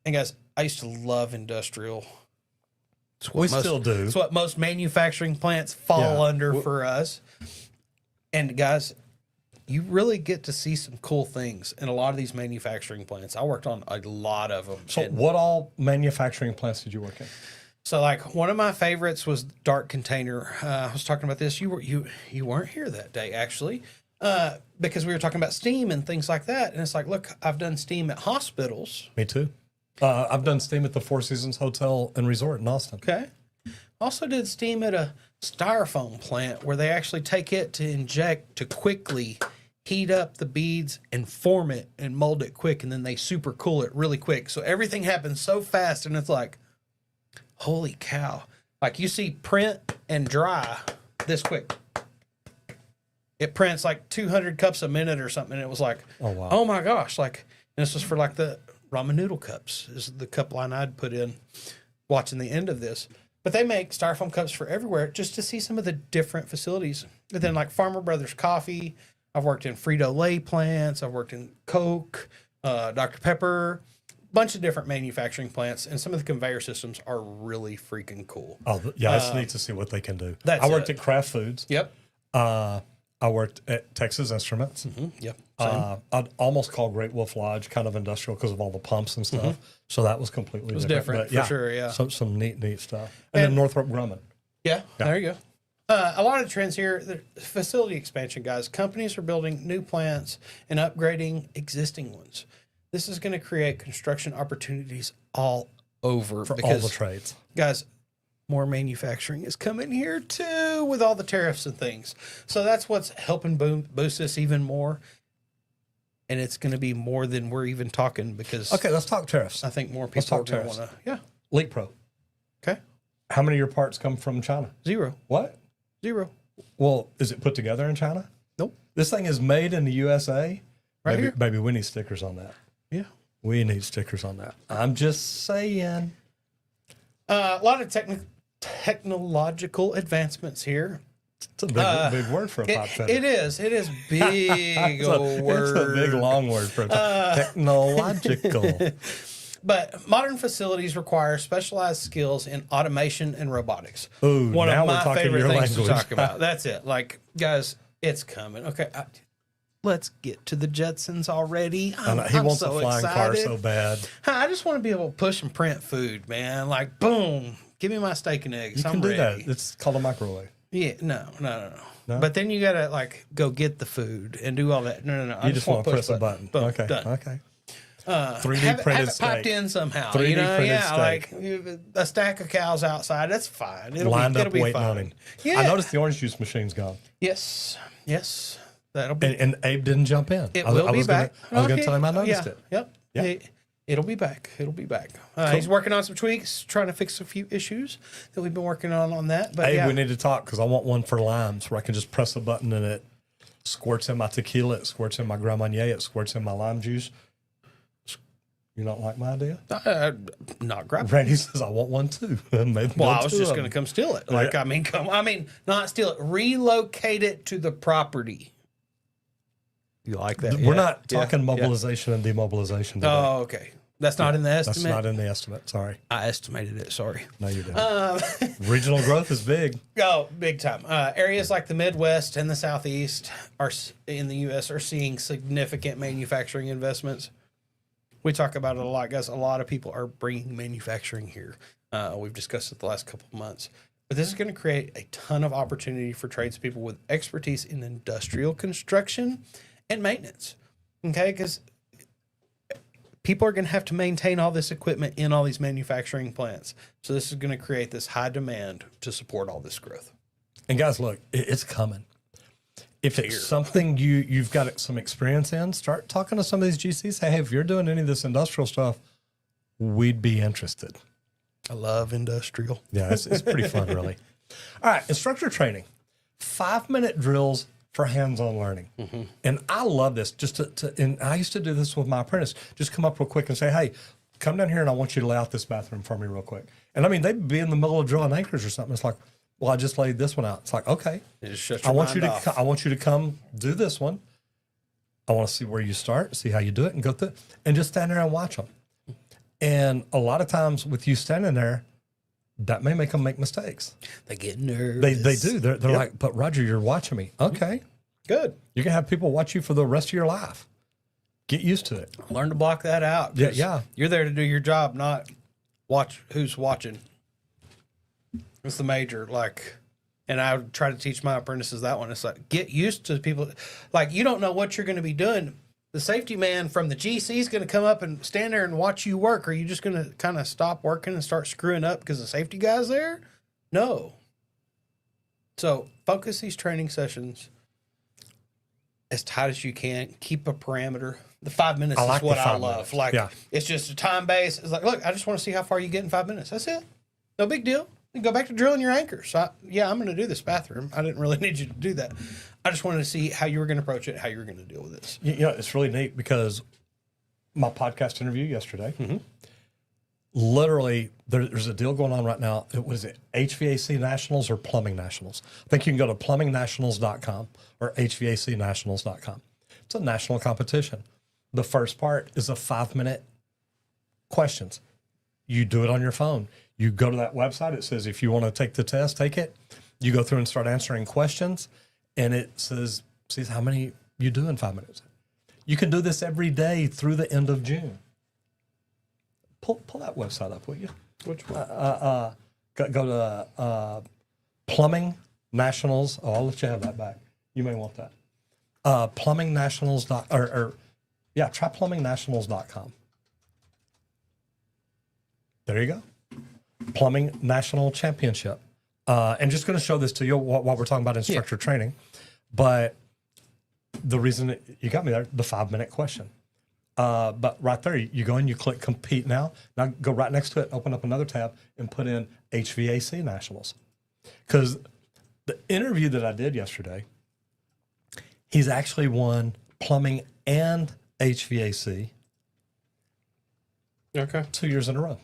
And guys, I used to love industrial. We still do. It's what most manufacturing plants fall under for us. And guys, you really get to see some cool things in a lot of these manufacturing plants. I worked on a lot of them. So what all manufacturing plants did you work in? So like one of my favorites was Dark Container. I was talking about this. You weren't here that day actually, because we were talking about steam and things like that. And it's like, look, I've done steam at hospitals. Me too. I've done steam at the Four Seasons Hotel and Resort in Austin. Okay. Also did steam at a styrofoam plant where they actually take it to inject to quickly heat up the beads and form it and mold it quick, and then they super cool it really quick. So everything happens so fast, and it's like, holy cow. Like you see print and dry this quick. It prints like 200 cups a minute or something, and it was like, Oh, wow. oh my gosh. Like, and this was for like the ramen noodle cups. This is the cup line I'd put in watching the end of this. But they make styrofoam cups for everywhere just to see some of the different facilities. And then like Farmer Brothers Coffee. I've worked in Frito-Lay plants. I've worked in Coke, Dr. Pepper, bunch of different manufacturing plants. And some of the conveyor systems are really freaking cool. Oh, yeah, it's neat to see what they can do. That's I worked it. at Kraft Foods. Yep. I worked at Texas Instruments. Yep. I'd almost call Great Wolf Lodge kind of industrial because of all the pumps and stuff. So that was completely different, But for sure, yeah. Some neat stuff. And then Northrop Grumman. Yeah, there you go. A lot of trends here. The facility expansion, guys. Companies are building new plants and upgrading existing ones. This is going to create construction opportunities all over. For all the trades. Guys, more manufacturing is coming here too with all the tariffs and things. So that's what's helping boost this even more. And it's going to be more than we're even talking because Okay, let's talk tariffs. I think more Let's people are talk going to tariffs. want to. Yeah. Leak Pro. Okay. How many of your parts come from China? Zero. What? Well, is it put together in China? Nope. This thing is made in the USA. Right here. Maybe we need stickers on that. Yeah. We need stickers on that. I'm just saying. A lot of technological advancements here. It's a big word for a pipe fitter. It is. It is big old word. It's a big long word for technological. But modern facilities require specialized skills in automation and robotics. Ooh, One now of we're my talking favorite your things language. to talk about. That's it. Like, guys, it's coming. Okay, let's get to the Jetsons already. He wants so a flying car excited. so bad. I just want to be able to push and print food, man. Like, boom, Give me my steak and eggs. You I'm can do ready. that. It's called a microwave. Yeah, no. No? But then you gotta like go get the food and do all that. No. You just want to press a button. Boom, Okay. done. Okay. 3D Have printed it piped steak. in somehow. 3D You know, printed yeah, steak. like a stack of cows outside. That's fine. Lined it'll up be waiting fine. on him. Yeah. I noticed the orange juice machine's gone. Yes. That'll be. And Abe didn't jump in. It I will be was back. I was going Okay. to tell him I noticed Yeah. it. Yep. Yeah. It'll be back. It'll be back. Cool. He's working on some tweaks, trying to fix a few issues that we've been working on that. But Abe, yeah, we need to talk because I want one for limes where I can just press a button and it squirts in my tequila, it squirts in my Grand Marnier, it squirts in my lime juice. You don't like my idea? not grab. Randy says I want one too. Maybe Well, go I was two just of going to them. come steal it. Like, Yeah. not steal it. Relocate it to the property. You like that? We're Yeah. not Yeah. talking Yeah. mobilization and demobilization today. Oh, okay. That's not in the That's estimate. not in the estimate. Sorry. I estimated it. Sorry. No, you didn't. Regional growth is big. Oh, big time. Areas like the Midwest and the Southeast in the U.S. are seeing significant manufacturing investments. We talk about it a lot, guys. A lot of people are bringing manufacturing here. We've discussed it the last couple of months. But this is going to create a ton of opportunity for tradespeople with expertise in industrial construction and maintenance. Okay? Because people are going to have to maintain all this equipment in all these manufacturing plants. So this is going to create this high demand to support all this growth. And guys, look, it's coming. If it's something you've got some experience in, start talking to some of these GCs. Say, hey, if you're doing any of this industrial stuff, we'd be interested. I love industrial. Yeah, it's pretty fun, really. All right, instructor training. 5-minute drills for hands-on learning. And I love this. And I used to do this with my apprentice. Just come up real quick and say, hey, come down here and I want you to lay out this bathroom for me real quick. And I mean, they'd be in the middle of drilling anchors or something. It's like, well, I just laid this one out. It's like, okay, It just shuts I your want you mind to off. I want you to come do this one. I want to see where you start, see how you do it, and go through it, and just stand there and watch them. And a lot of times with you standing there, that may make them make mistakes. They get nervous. They do. They're like, but Roger, you're watching me. Okay, Good. you can have people watch you for the rest of your life. Get used to it. Learn to block that out. Yeah, 'cause yeah. You're there to do your job, not watch who's watching. It's the major, and I would try to teach my apprentices that one. It's like, get used to people. Like, you don't know what you're going to be doing. The safety man from the GC is going to come up and stand there and watch you work. Or are you just going to kind of stop working and start screwing up because the safety guy's there? No. So focus these training sessions as tight as you can. Keep a parameter. The 5 minutes I like is what the I 5 love. minutes. Like, Yeah. it's just a time base. It's like, look, I just want to see how far you get in 5 minutes. That's it. No big deal. You go back to drilling your anchors. I'm going to do this bathroom. I didn't really need you to do that. I just wanted to see how you were going to approach it, how you were going to deal with this. You know, it's really neat because my podcast interview yesterday, literally, there's a deal going on right now. Was it HVAC Nationals or Plumbing Nationals? I think you can go to plumbingnationals.com or hvacnationals.com. It's a national competition. The first part is a 5-minute questions. You do it on your phone. You go to that website. It says, if you want to take the test, take it. You go through and start answering questions. And it says how many you do in 5 minutes. You can do this every day through the end of June. Pull that website up, will you? Which one? Go to Plumbing Nationals. Oh, I'll let you have that back. You may want that. Plumbing Nationals. Try plumbingnationals.com. There you go. Plumbing National Championship. And just going to show this to you while we're talking about instructor training. But the reason you got me there, the 5-minute question. But right there, you go in, you click compete now. Now go right next to it, open up another tab and put in HVAC Nationals. Because the interview that I did yesterday, he's actually won plumbing and HVAC Okay. 2 years in a row.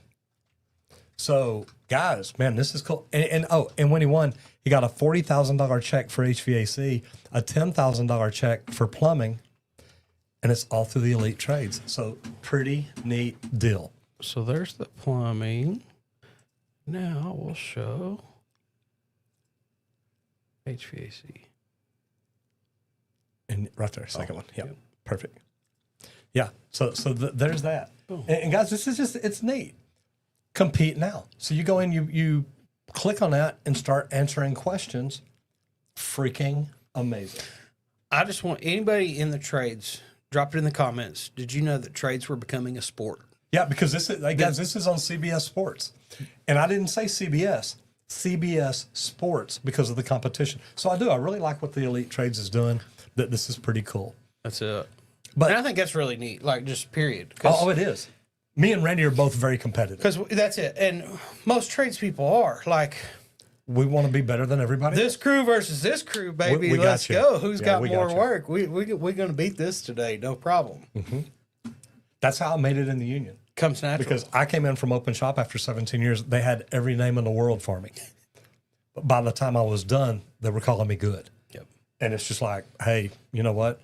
So, guys, man, this is cool. And when he won, he got a $40,000 check for HVAC, a $10,000 check for plumbing, and it's all through the elite trades. So, pretty neat deal. So there's the plumbing. Now we'll show HVAC. And right there, second one. Yep. Perfect. Yeah. So there's that. And guys, this is just, it's neat. Compete now. So you go in, you click on that and start answering questions. Freaking amazing. I just want anybody in the trades, drop it in the comments. Did you know that trades were becoming a sport? Yeah, because this is, like, guys, this is on CBS Sports. And I didn't say CBS Sports because of the competition. So I really like what the Elite Trades is doing. That this is pretty cool. That's it. But And I think that's really neat, like just period. oh, it is. Me and Randy are both very competitive. Because that's it. And most tradespeople are like, We want to be better than everybody. this crew versus this crew, baby. We got Let's you. go. Who's Yeah, got we more got you. work? We're going to beat this today. No problem. That's how I made it in the union. Comes natural. Because I came in from open shop after 17 years. They had every name in the world for me. But by the time I was done, they were calling me good. Yep. And it's just like, hey, you know what?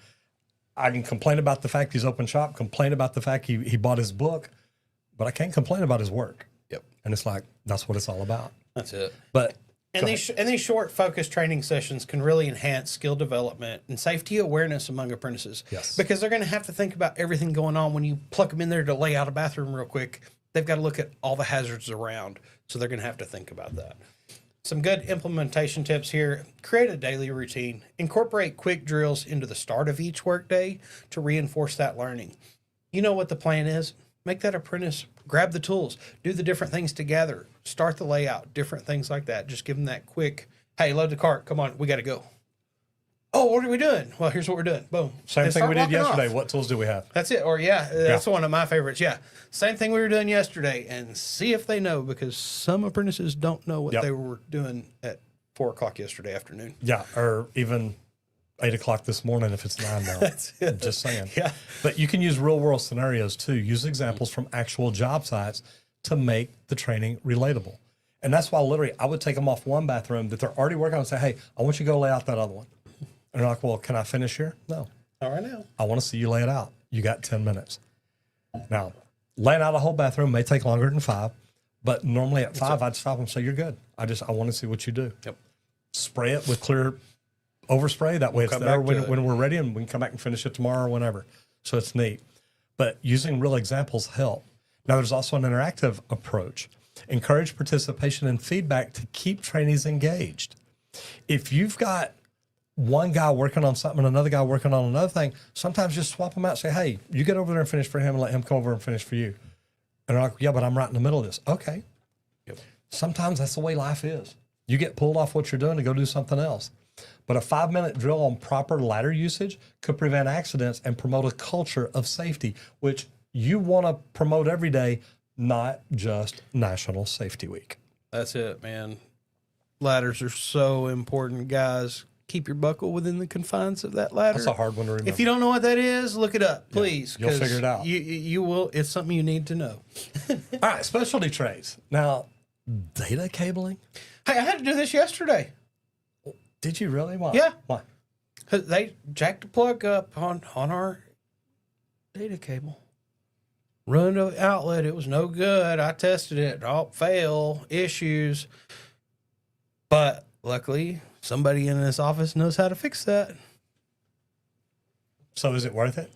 I can complain about the fact he's open shop, complain about the fact he bought his book, but I can't complain about his work. Yep. And it's like, that's what it's all about. That's it. But And these short focused training sessions can really enhance skill development and safety awareness among apprentices. Yes. Because they're going to have to think about everything going on when you pluck them in there to lay out a bathroom real quick. They've got to look at all the hazards around. So they're going to have to think about that. Some good implementation tips here. Create a daily routine. Incorporate quick drills into the start of each workday to reinforce that learning. You know what the plan is. Make that apprentice grab the tools, do the different things together, start the layout, different things like that. Just give them that quick, hey, load the cart. Come on, we got to go. Oh, what are we doing? Well, here's what we're doing. Boom. same And thing start we did walking yesterday. off. What tools do we have? That's it. Or that's one of my favorites. Yeah. Same thing we were doing yesterday and see if they know, because some apprentices don't know what Yep. they were doing at 4:00 yesterday afternoon. Yeah, or even 8 o'clock this morning if it's 9 now. That's it. Just saying. Yeah. But you can use real world scenarios too. Use examples from actual job sites to make the training relatable. And that's why literally I would take them off one bathroom that they're already working on and say, hey, I want you to go lay out that other one. And they're like, well, can I finish here? No. All right now. I want to see you lay it out. You got 10 minutes. Now, laying out a whole bathroom may take longer than 5, but normally at 5, I'd stop them and say, you're good. I want to see what you do. Yep. Spray it with clear overspray. That way it's come there back to it. when we're ready, and we can come back and finish it tomorrow or whenever. So it's neat. But using real examples help. Now, there's also an interactive approach. Encourage participation and feedback to keep trainees engaged. If you've got one guy working on something and another guy working on another thing, sometimes just swap them out. Say, hey, you get over there and finish for him and let him come over and finish for you. And they're like, yeah, but I'm right in the middle of this. Okay. Yep. Sometimes that's the way life is. You get pulled off what you're doing to go do something else. But a 5-minute drill on proper ladder usage could prevent accidents and promote a culture of safety, which you want to promote every day, not just National Safety Week. That's it, man. Ladders are so important, guys. Keep your buckle within the confines of that ladder. That's a hard one to remember. If you don't know what that is, look it up, please. you'll 'cause figure it out. You will. It's something you need to know. All right, specialty trades. Now, data cabling. Hey, I had to do this yesterday. Did you really? Why? Yeah. Why? 'Cause they jacked the plug up on our data cable. Run to the outlet. It was no good. I tested it. All fail, issues. But luckily, somebody in this office knows how to fix that. So is it worth it?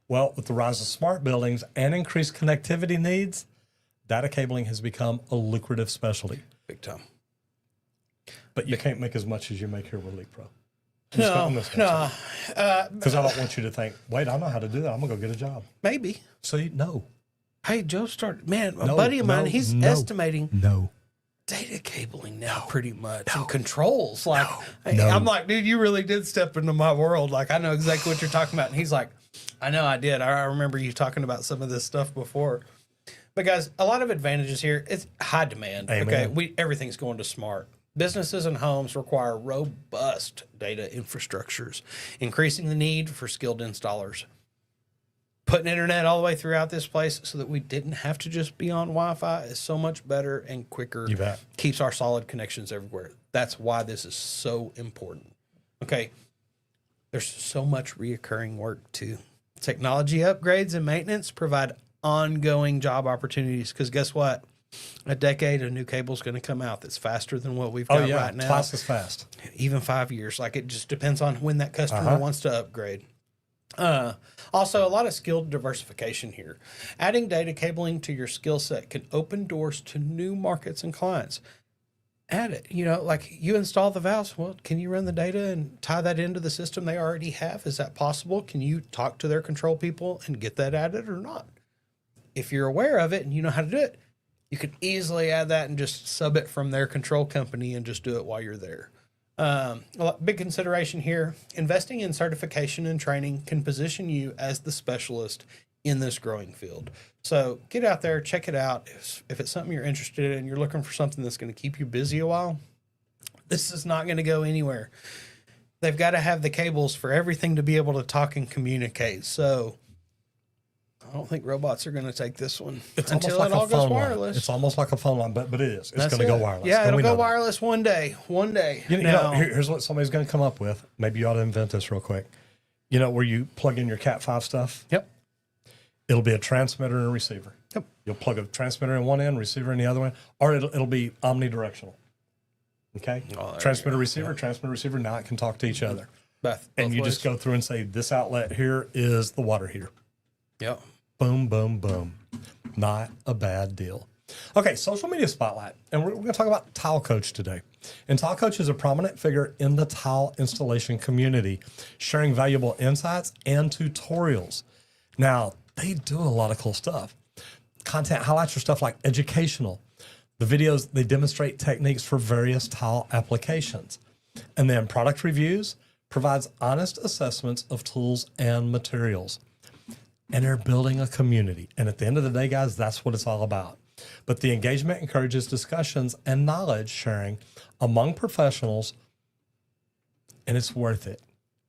Well, with the rise of smart buildings and increased connectivity needs, data cabling has become a lucrative specialty. Big time. But you can't make as much as you make here with Elite Pro. No. Because I don't want you to think, wait, I know how to do that. I'm going to go get a job. Maybe. See, no. Hey, Joe started, man, a No, buddy of mine, no, he's no. estimating No. data cabling now pretty much. And controls. Like, no. I'm like, dude, you really did step into my world. Like, I know exactly what you're talking about. And he's like, I know I did. I remember you talking about some of this stuff before. But guys, a lot of advantages here. It's high demand. Amen. Okay. Everything's going to smart. Businesses and homes require robust data infrastructures, increasing the need for skilled installers. Putting internet all the way throughout this place so that we didn't have to just be on Wi-Fi is so much better and quicker. You bet. Keeps our solid connections everywhere. That's why this is so important. Okay. There's so much reoccurring work too. Technology upgrades and maintenance provide ongoing job opportunities, because guess what? A decade of new cable is going to come out that's faster than what we've got right now. Twice as fast. Even 5 years. Like, it just depends on when that customer wants to upgrade. Also, a lot of skill diversification here. Adding data cabling to your skill set can open doors to new markets and clients. Add it. You know, like you install the valves. Well, can you run the data and tie that into the system they already have? Is that possible? Can you talk to their control people and get that added or not? If you're aware of it and you know how to do it, you could easily add that and just sub it from their control company and just do it while you're there. Big consideration here, investing in certification and training can position you as the specialist in this growing field. So get out there, check it out. If it's something you're interested in, you're looking for something that's going to keep you busy a while, this is not going to go anywhere. They've got to have the cables for everything to be able to talk and communicate. So I don't think robots are going to take this one until it all goes wireless. It's almost like a phone line, but it is. It's going to go wireless. Yeah, And it'll we go know that. wireless one day. One day. You know, here's what somebody's going to come up with. Maybe you ought to invent this real quick. You know, where you plug in your Cat5 stuff? Yep. It'll be a transmitter and a receiver. Yep. You'll plug a transmitter in one end, receiver in the other one, or it'll be omnidirectional. Okay? Transmitter, receiver. Now it can talk to each other. Both And you ways. just go through and say, this outlet here is the water heater. Yep. Boom, boom, boom. Not a bad deal. Okay, social media spotlight. And we're going to talk about Tile Coach today. And Tile Coach is a prominent figure in the tile installation community, sharing valuable insights and tutorials. Now, they do a lot of cool stuff. Content highlights are stuff like educational. The videos, they demonstrate techniques for various tile applications. And then product reviews provides honest assessments of tools and materials. And they're building a community. And at the end of the day, guys, that's what it's all about. But the engagement encourages discussions and knowledge sharing among professionals, and it's worth it.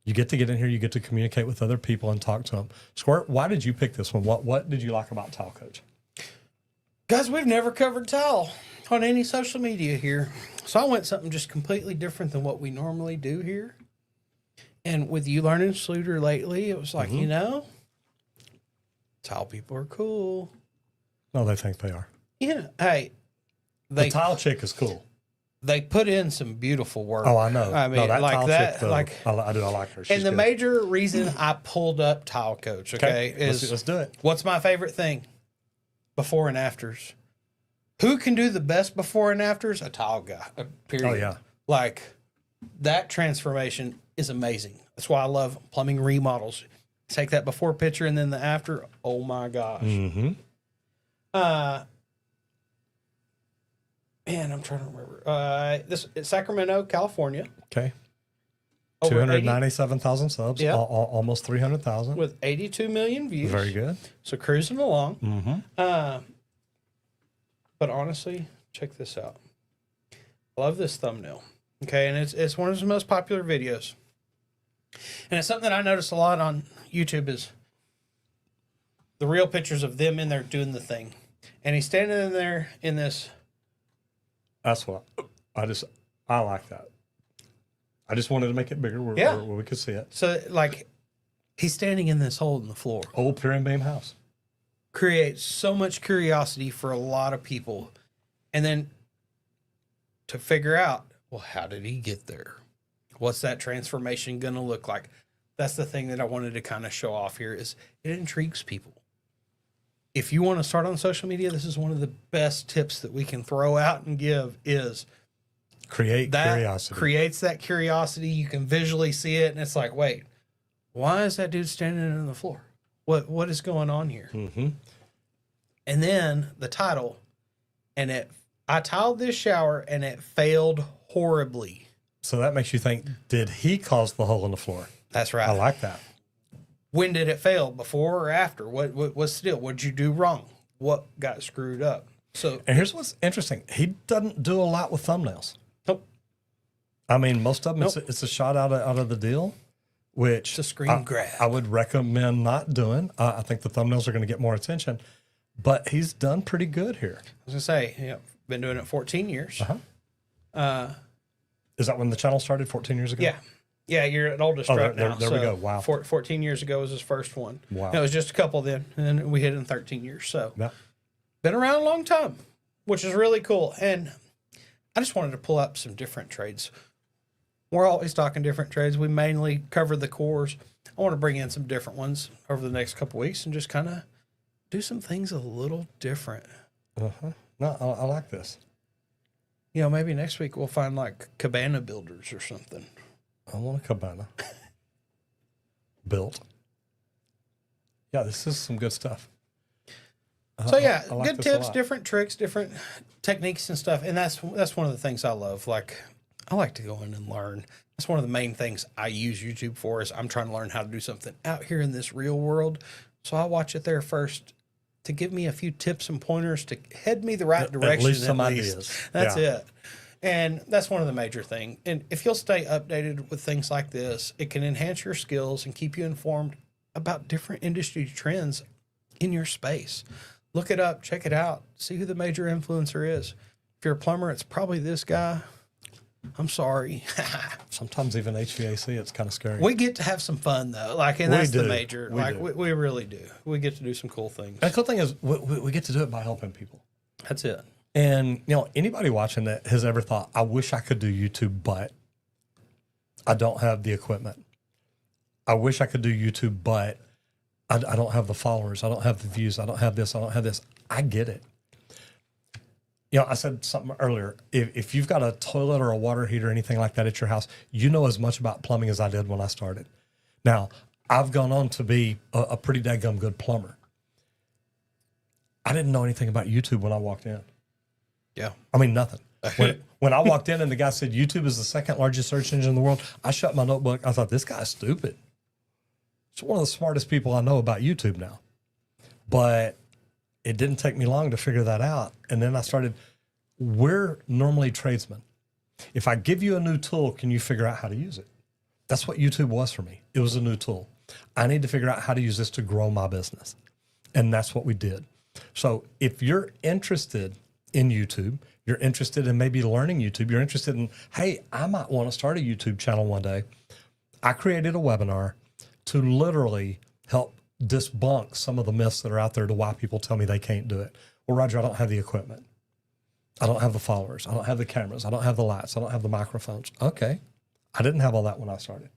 You get to get in here, you get to communicate with other people and talk to them. Squirt, why did you pick this one? What did you like about Tile Coach? Guys, we've never covered tile on any social media here. So I went something just completely different than what we normally do here. And with you learning Sluter lately, it was like, you know, tile people are cool. No, they think they are. Yeah. Hey, The tile chick is cool. they put in some beautiful work. Oh, I know. I mean, no, that like tile that, chick, though, like, I like her. She's and the good. major reason I pulled up Tile Coach, okay, is let's do it. what's my favorite thing? Before and afters. Who can do the best before and afters? A tile guy. Period. Oh, yeah. Like that transformation is amazing. That's why I love plumbing remodels. Take that before picture and then the after. Oh my gosh. Mm-hmm. Man, I'm trying to remember. This it's Sacramento, California. Okay. Over 297,000 subs, Yeah. almost 300,000. with 82 million views. Very good. So cruising along. Mm-hmm. But honestly, check this out. I love this thumbnail. Okay, and it's one of his most popular videos. And it's something that I notice a lot on YouTube is the real pictures of them in there doing the thing. And he's standing in there in this. That's what I like that. I just wanted to make it bigger where, Yeah. where we could see it. So like he's standing in this hole in the floor. Old pier and beam house. Creates so much curiosity for a lot of people. And then to figure out, well, how did he get there? What's that transformation going to look like? That's the thing that I wanted to kind of show off here is it intrigues people. If you want to start on social media, this is one of the best tips that we can throw out and give is Create that curiosity. creates that curiosity. You can visually see it. And it's like, wait, why is that dude standing on the floor? What is going on here? Mm-hmm. And then the title, and I tiled this shower and it failed horribly. So that makes you think, did he cause the hole in the floor? That's right. I like that. When did it fail? Before or after? What was still? What did you do wrong? What got screwed up? So And here's what's interesting. He doesn't do a lot with thumbnails. nope. I mean, most of them, Nope. it's a shot out of the deal, which It's a screen grab. I would recommend not doing. I think the thumbnails are going to get more attention, but he's done pretty good here. I was gonna say, been doing it 14 years. Is that when the channel started 14 years ago? Yeah, you're an oldest Oh, right there now. we go. Wow. 14 years ago was his first one. Wow. It was just a couple then, and then we hit in 13 years. So Yeah. been around a long time, which is really cool. And I just wanted to pull up some different trades. We're always talking different trades. We mainly cover the cores. I want to bring in some different ones over the next couple weeks and just kind of do some things a little different. Uh-huh. No, I like this. You know, maybe next week we'll find like cabana builders or something. I want a cabana built. Yeah, this is some good stuff. So yeah, I like good this a tips, lot. different tricks, different techniques and stuff. And that's one of the things I love. Like I like to go in and learn. That's one of the main things I use YouTube for is I'm trying to learn how to do something out here in this real world. So I watch it there first to give me a few tips and pointers to head me the right direction. At least some ideas. That's Yeah. it. And that's one of the major things. And if you'll stay updated with things like this, it can enhance your skills and keep you informed about different industry trends in your space. Look it up, check it out, see who the major influencer is. If you're a plumber, it's probably this guy. I'm sorry. Sometimes even HVAC, it's kind of scary. We get to have some fun though. Like, and We that's the do. major. We like, do. we really do. We get to do some cool things. And the cool thing is we get to do it by helping people. That's it. And, you know, anybody watching that has ever thought, I wish I could do YouTube, but I don't have the equipment. I wish I could do YouTube, but I don't have the followers. I don't have the views. I don't have this. I don't have this. I get it. You know, I said something earlier. If you've got a toilet or a water heater or anything like that at your house, you know as much about plumbing as I did when I started. Now, I've gone on to be a pretty daggum good plumber. I didn't know anything about YouTube when I walked in. Yeah. I mean, nothing. When I walked in and the guy said YouTube is the second largest search engine in the world, I shut my notebook. I thought, this guy's stupid. It's one of the smartest people I know about YouTube now. But it didn't take me long to figure that out. And then I started, we're normally tradesmen. If I give you a new tool, can you figure out how to use it? That's what YouTube was for me. It was a new tool. I need to figure out how to use this to grow my business. And that's what we did. So if you're interested in YouTube, you're interested in maybe learning YouTube, you're interested in, hey, I might want to start a YouTube channel one day. I created a webinar to literally help debunk some of the myths that are out there to why people tell me they can't do it. Well, Roger, I don't have the equipment. I don't have the followers. I don't have the cameras. I don't have the lights. I don't have the microphones. Okay. I didn't have all that when I started,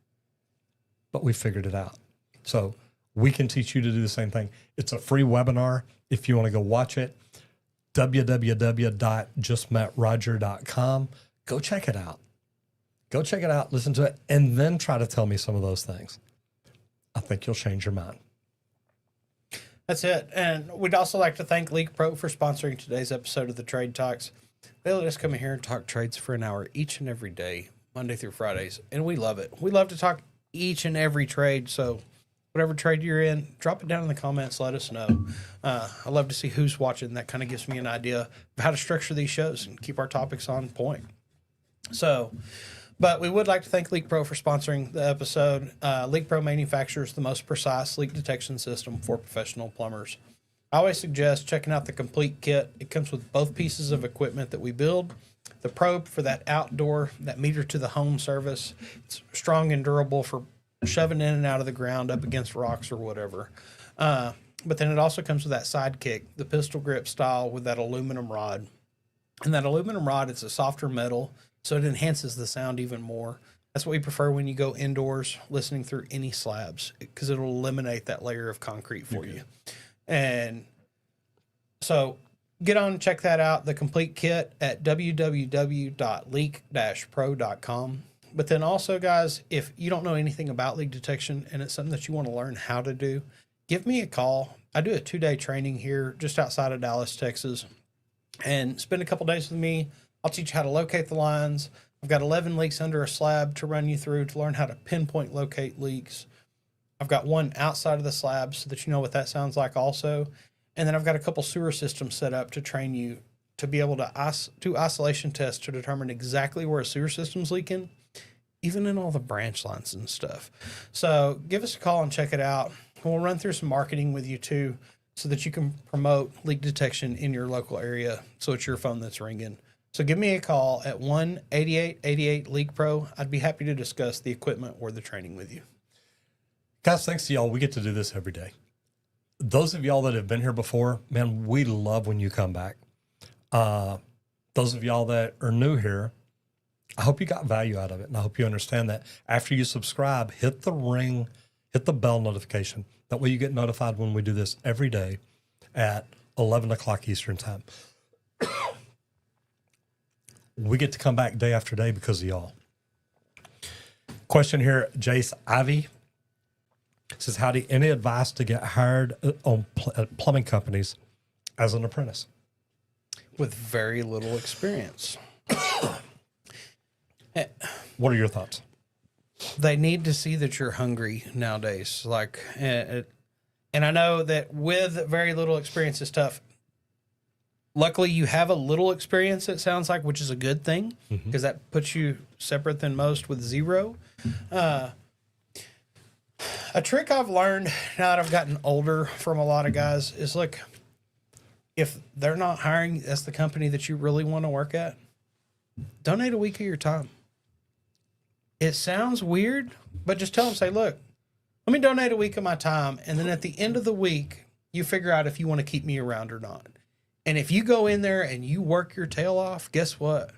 but we figured it out. So we can teach you to do the same thing. It's a free webinar. If you want to go watch it, www.justmetroger.com. Go check it out. Go check it out, listen to it, and then try to tell me some of those things. I think you'll change your mind. That's it. And we'd also like to thank League Pro for sponsoring today's episode of the Trade Talks. They let us come in here and talk trades for an hour each and every day, Monday through Fridays. And we love it. We love to talk each and every trade. So whatever trade you're in, drop it down in the comments. Let us know. I love to see who's watching. That kind of gives me an idea of how to structure these shows and keep our topics on point. So, but we would like to thank Leak Pro for sponsoring the episode. Leak Pro manufactures the most precise leak detection system for professional plumbers. I always suggest checking out the complete kit. It comes with both pieces of equipment that we build. The probe for that outdoor, that meter to the home service. It's strong and durable for shoving in and out of the ground up against rocks or whatever. But then it also comes with that sidekick, the pistol grip style with that aluminum rod. And that aluminum rod, it's a softer metal, so it enhances the sound even more. That's what we prefer when you go indoors listening through any slabs, because it'll eliminate that layer of concrete for you. And so get on and check that out, the complete kit at www.leak-pro.com. But then also, guys, if you don't know anything about leak detection and it's something that you want to learn how to do, give me a call. I do a 2-day training here just outside of Dallas, Texas, and spend a couple days with me. I'll teach you how to locate the lines. I've got 11 leaks under a slab to run you through to learn how to pinpoint locate leaks. I've got one outside of the slab so that you know what that sounds like also. And then I've got a couple sewer systems set up to train you to be able to do isolation tests to determine exactly where a sewer system's leaking, even in all the branch lines and stuff. So give us a call and check it out. We'll run through some marketing with you too, so that you can promote leak detection in your local area. So it's your phone that's ringing. So give me a call at 1-8888-LEAK-PRO. I'd be happy to discuss the equipment or the training with you. Guys, thanks to y'all. We get to do this every day. Those of y'all that have been here before, man, we love when you come back. Those of y'all that are new here, I hope you got value out of it. And I hope you understand that after you subscribe, hit the hit the bell notification. That way you get notified when we do this every day at 11 o'clock Eastern time. We get to come back day after day because of y'all. Question here, Jace Ivy says, howdy, any advice to get hired on plumbing companies as an apprentice? With very little experience. What are your thoughts? They need to see that you're hungry nowadays. Like, and I know that with very little experience is tough. Luckily, you have a little experience, it sounds like, which is a good thing because that puts you separate than most with zero. A trick I've learned now that I've gotten older from a lot of guys is, look, if they're not hiring, that's the company that you really want to work at, donate a week of your time. It sounds weird, but just tell them, say, look, let me donate a week of my time. And then at the end of the week, you figure out if you want to keep me around or not. And if you go in there and you work your tail off, guess what?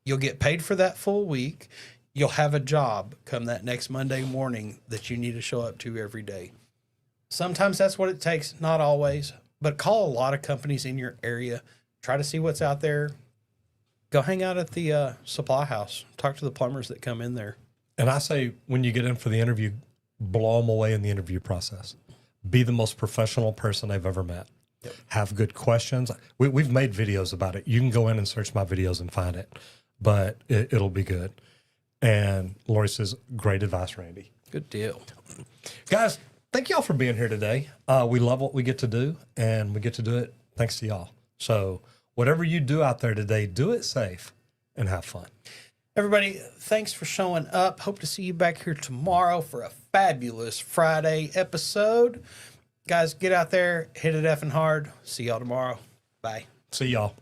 You'll get paid for that full week. You'll have a job come that next Monday morning that you need to show up to every day. Sometimes that's what it takes, not always, but call a lot of companies in your area. Try to see what's out there. Go hang out at the supply house. Talk to the plumbers that come in there. And I say, when you get in for the interview, blow them away in the interview process. Be the most professional person they've ever met. Yep. Have good questions. We've made videos about it. You can go in and search my videos and find it, but it'll be good. And Lori says, great advice, Randy. Good deal. Guys, thank y'all for being here today. We love what we get to do, and we get to do it thanks to y'all. So whatever you do out there today, do it safe and have fun. Everybody, thanks for showing up. Hope to see you back here tomorrow for a fabulous Friday episode. Guys, get out there, hit it effing hard. See y'all tomorrow. Bye. See y'all.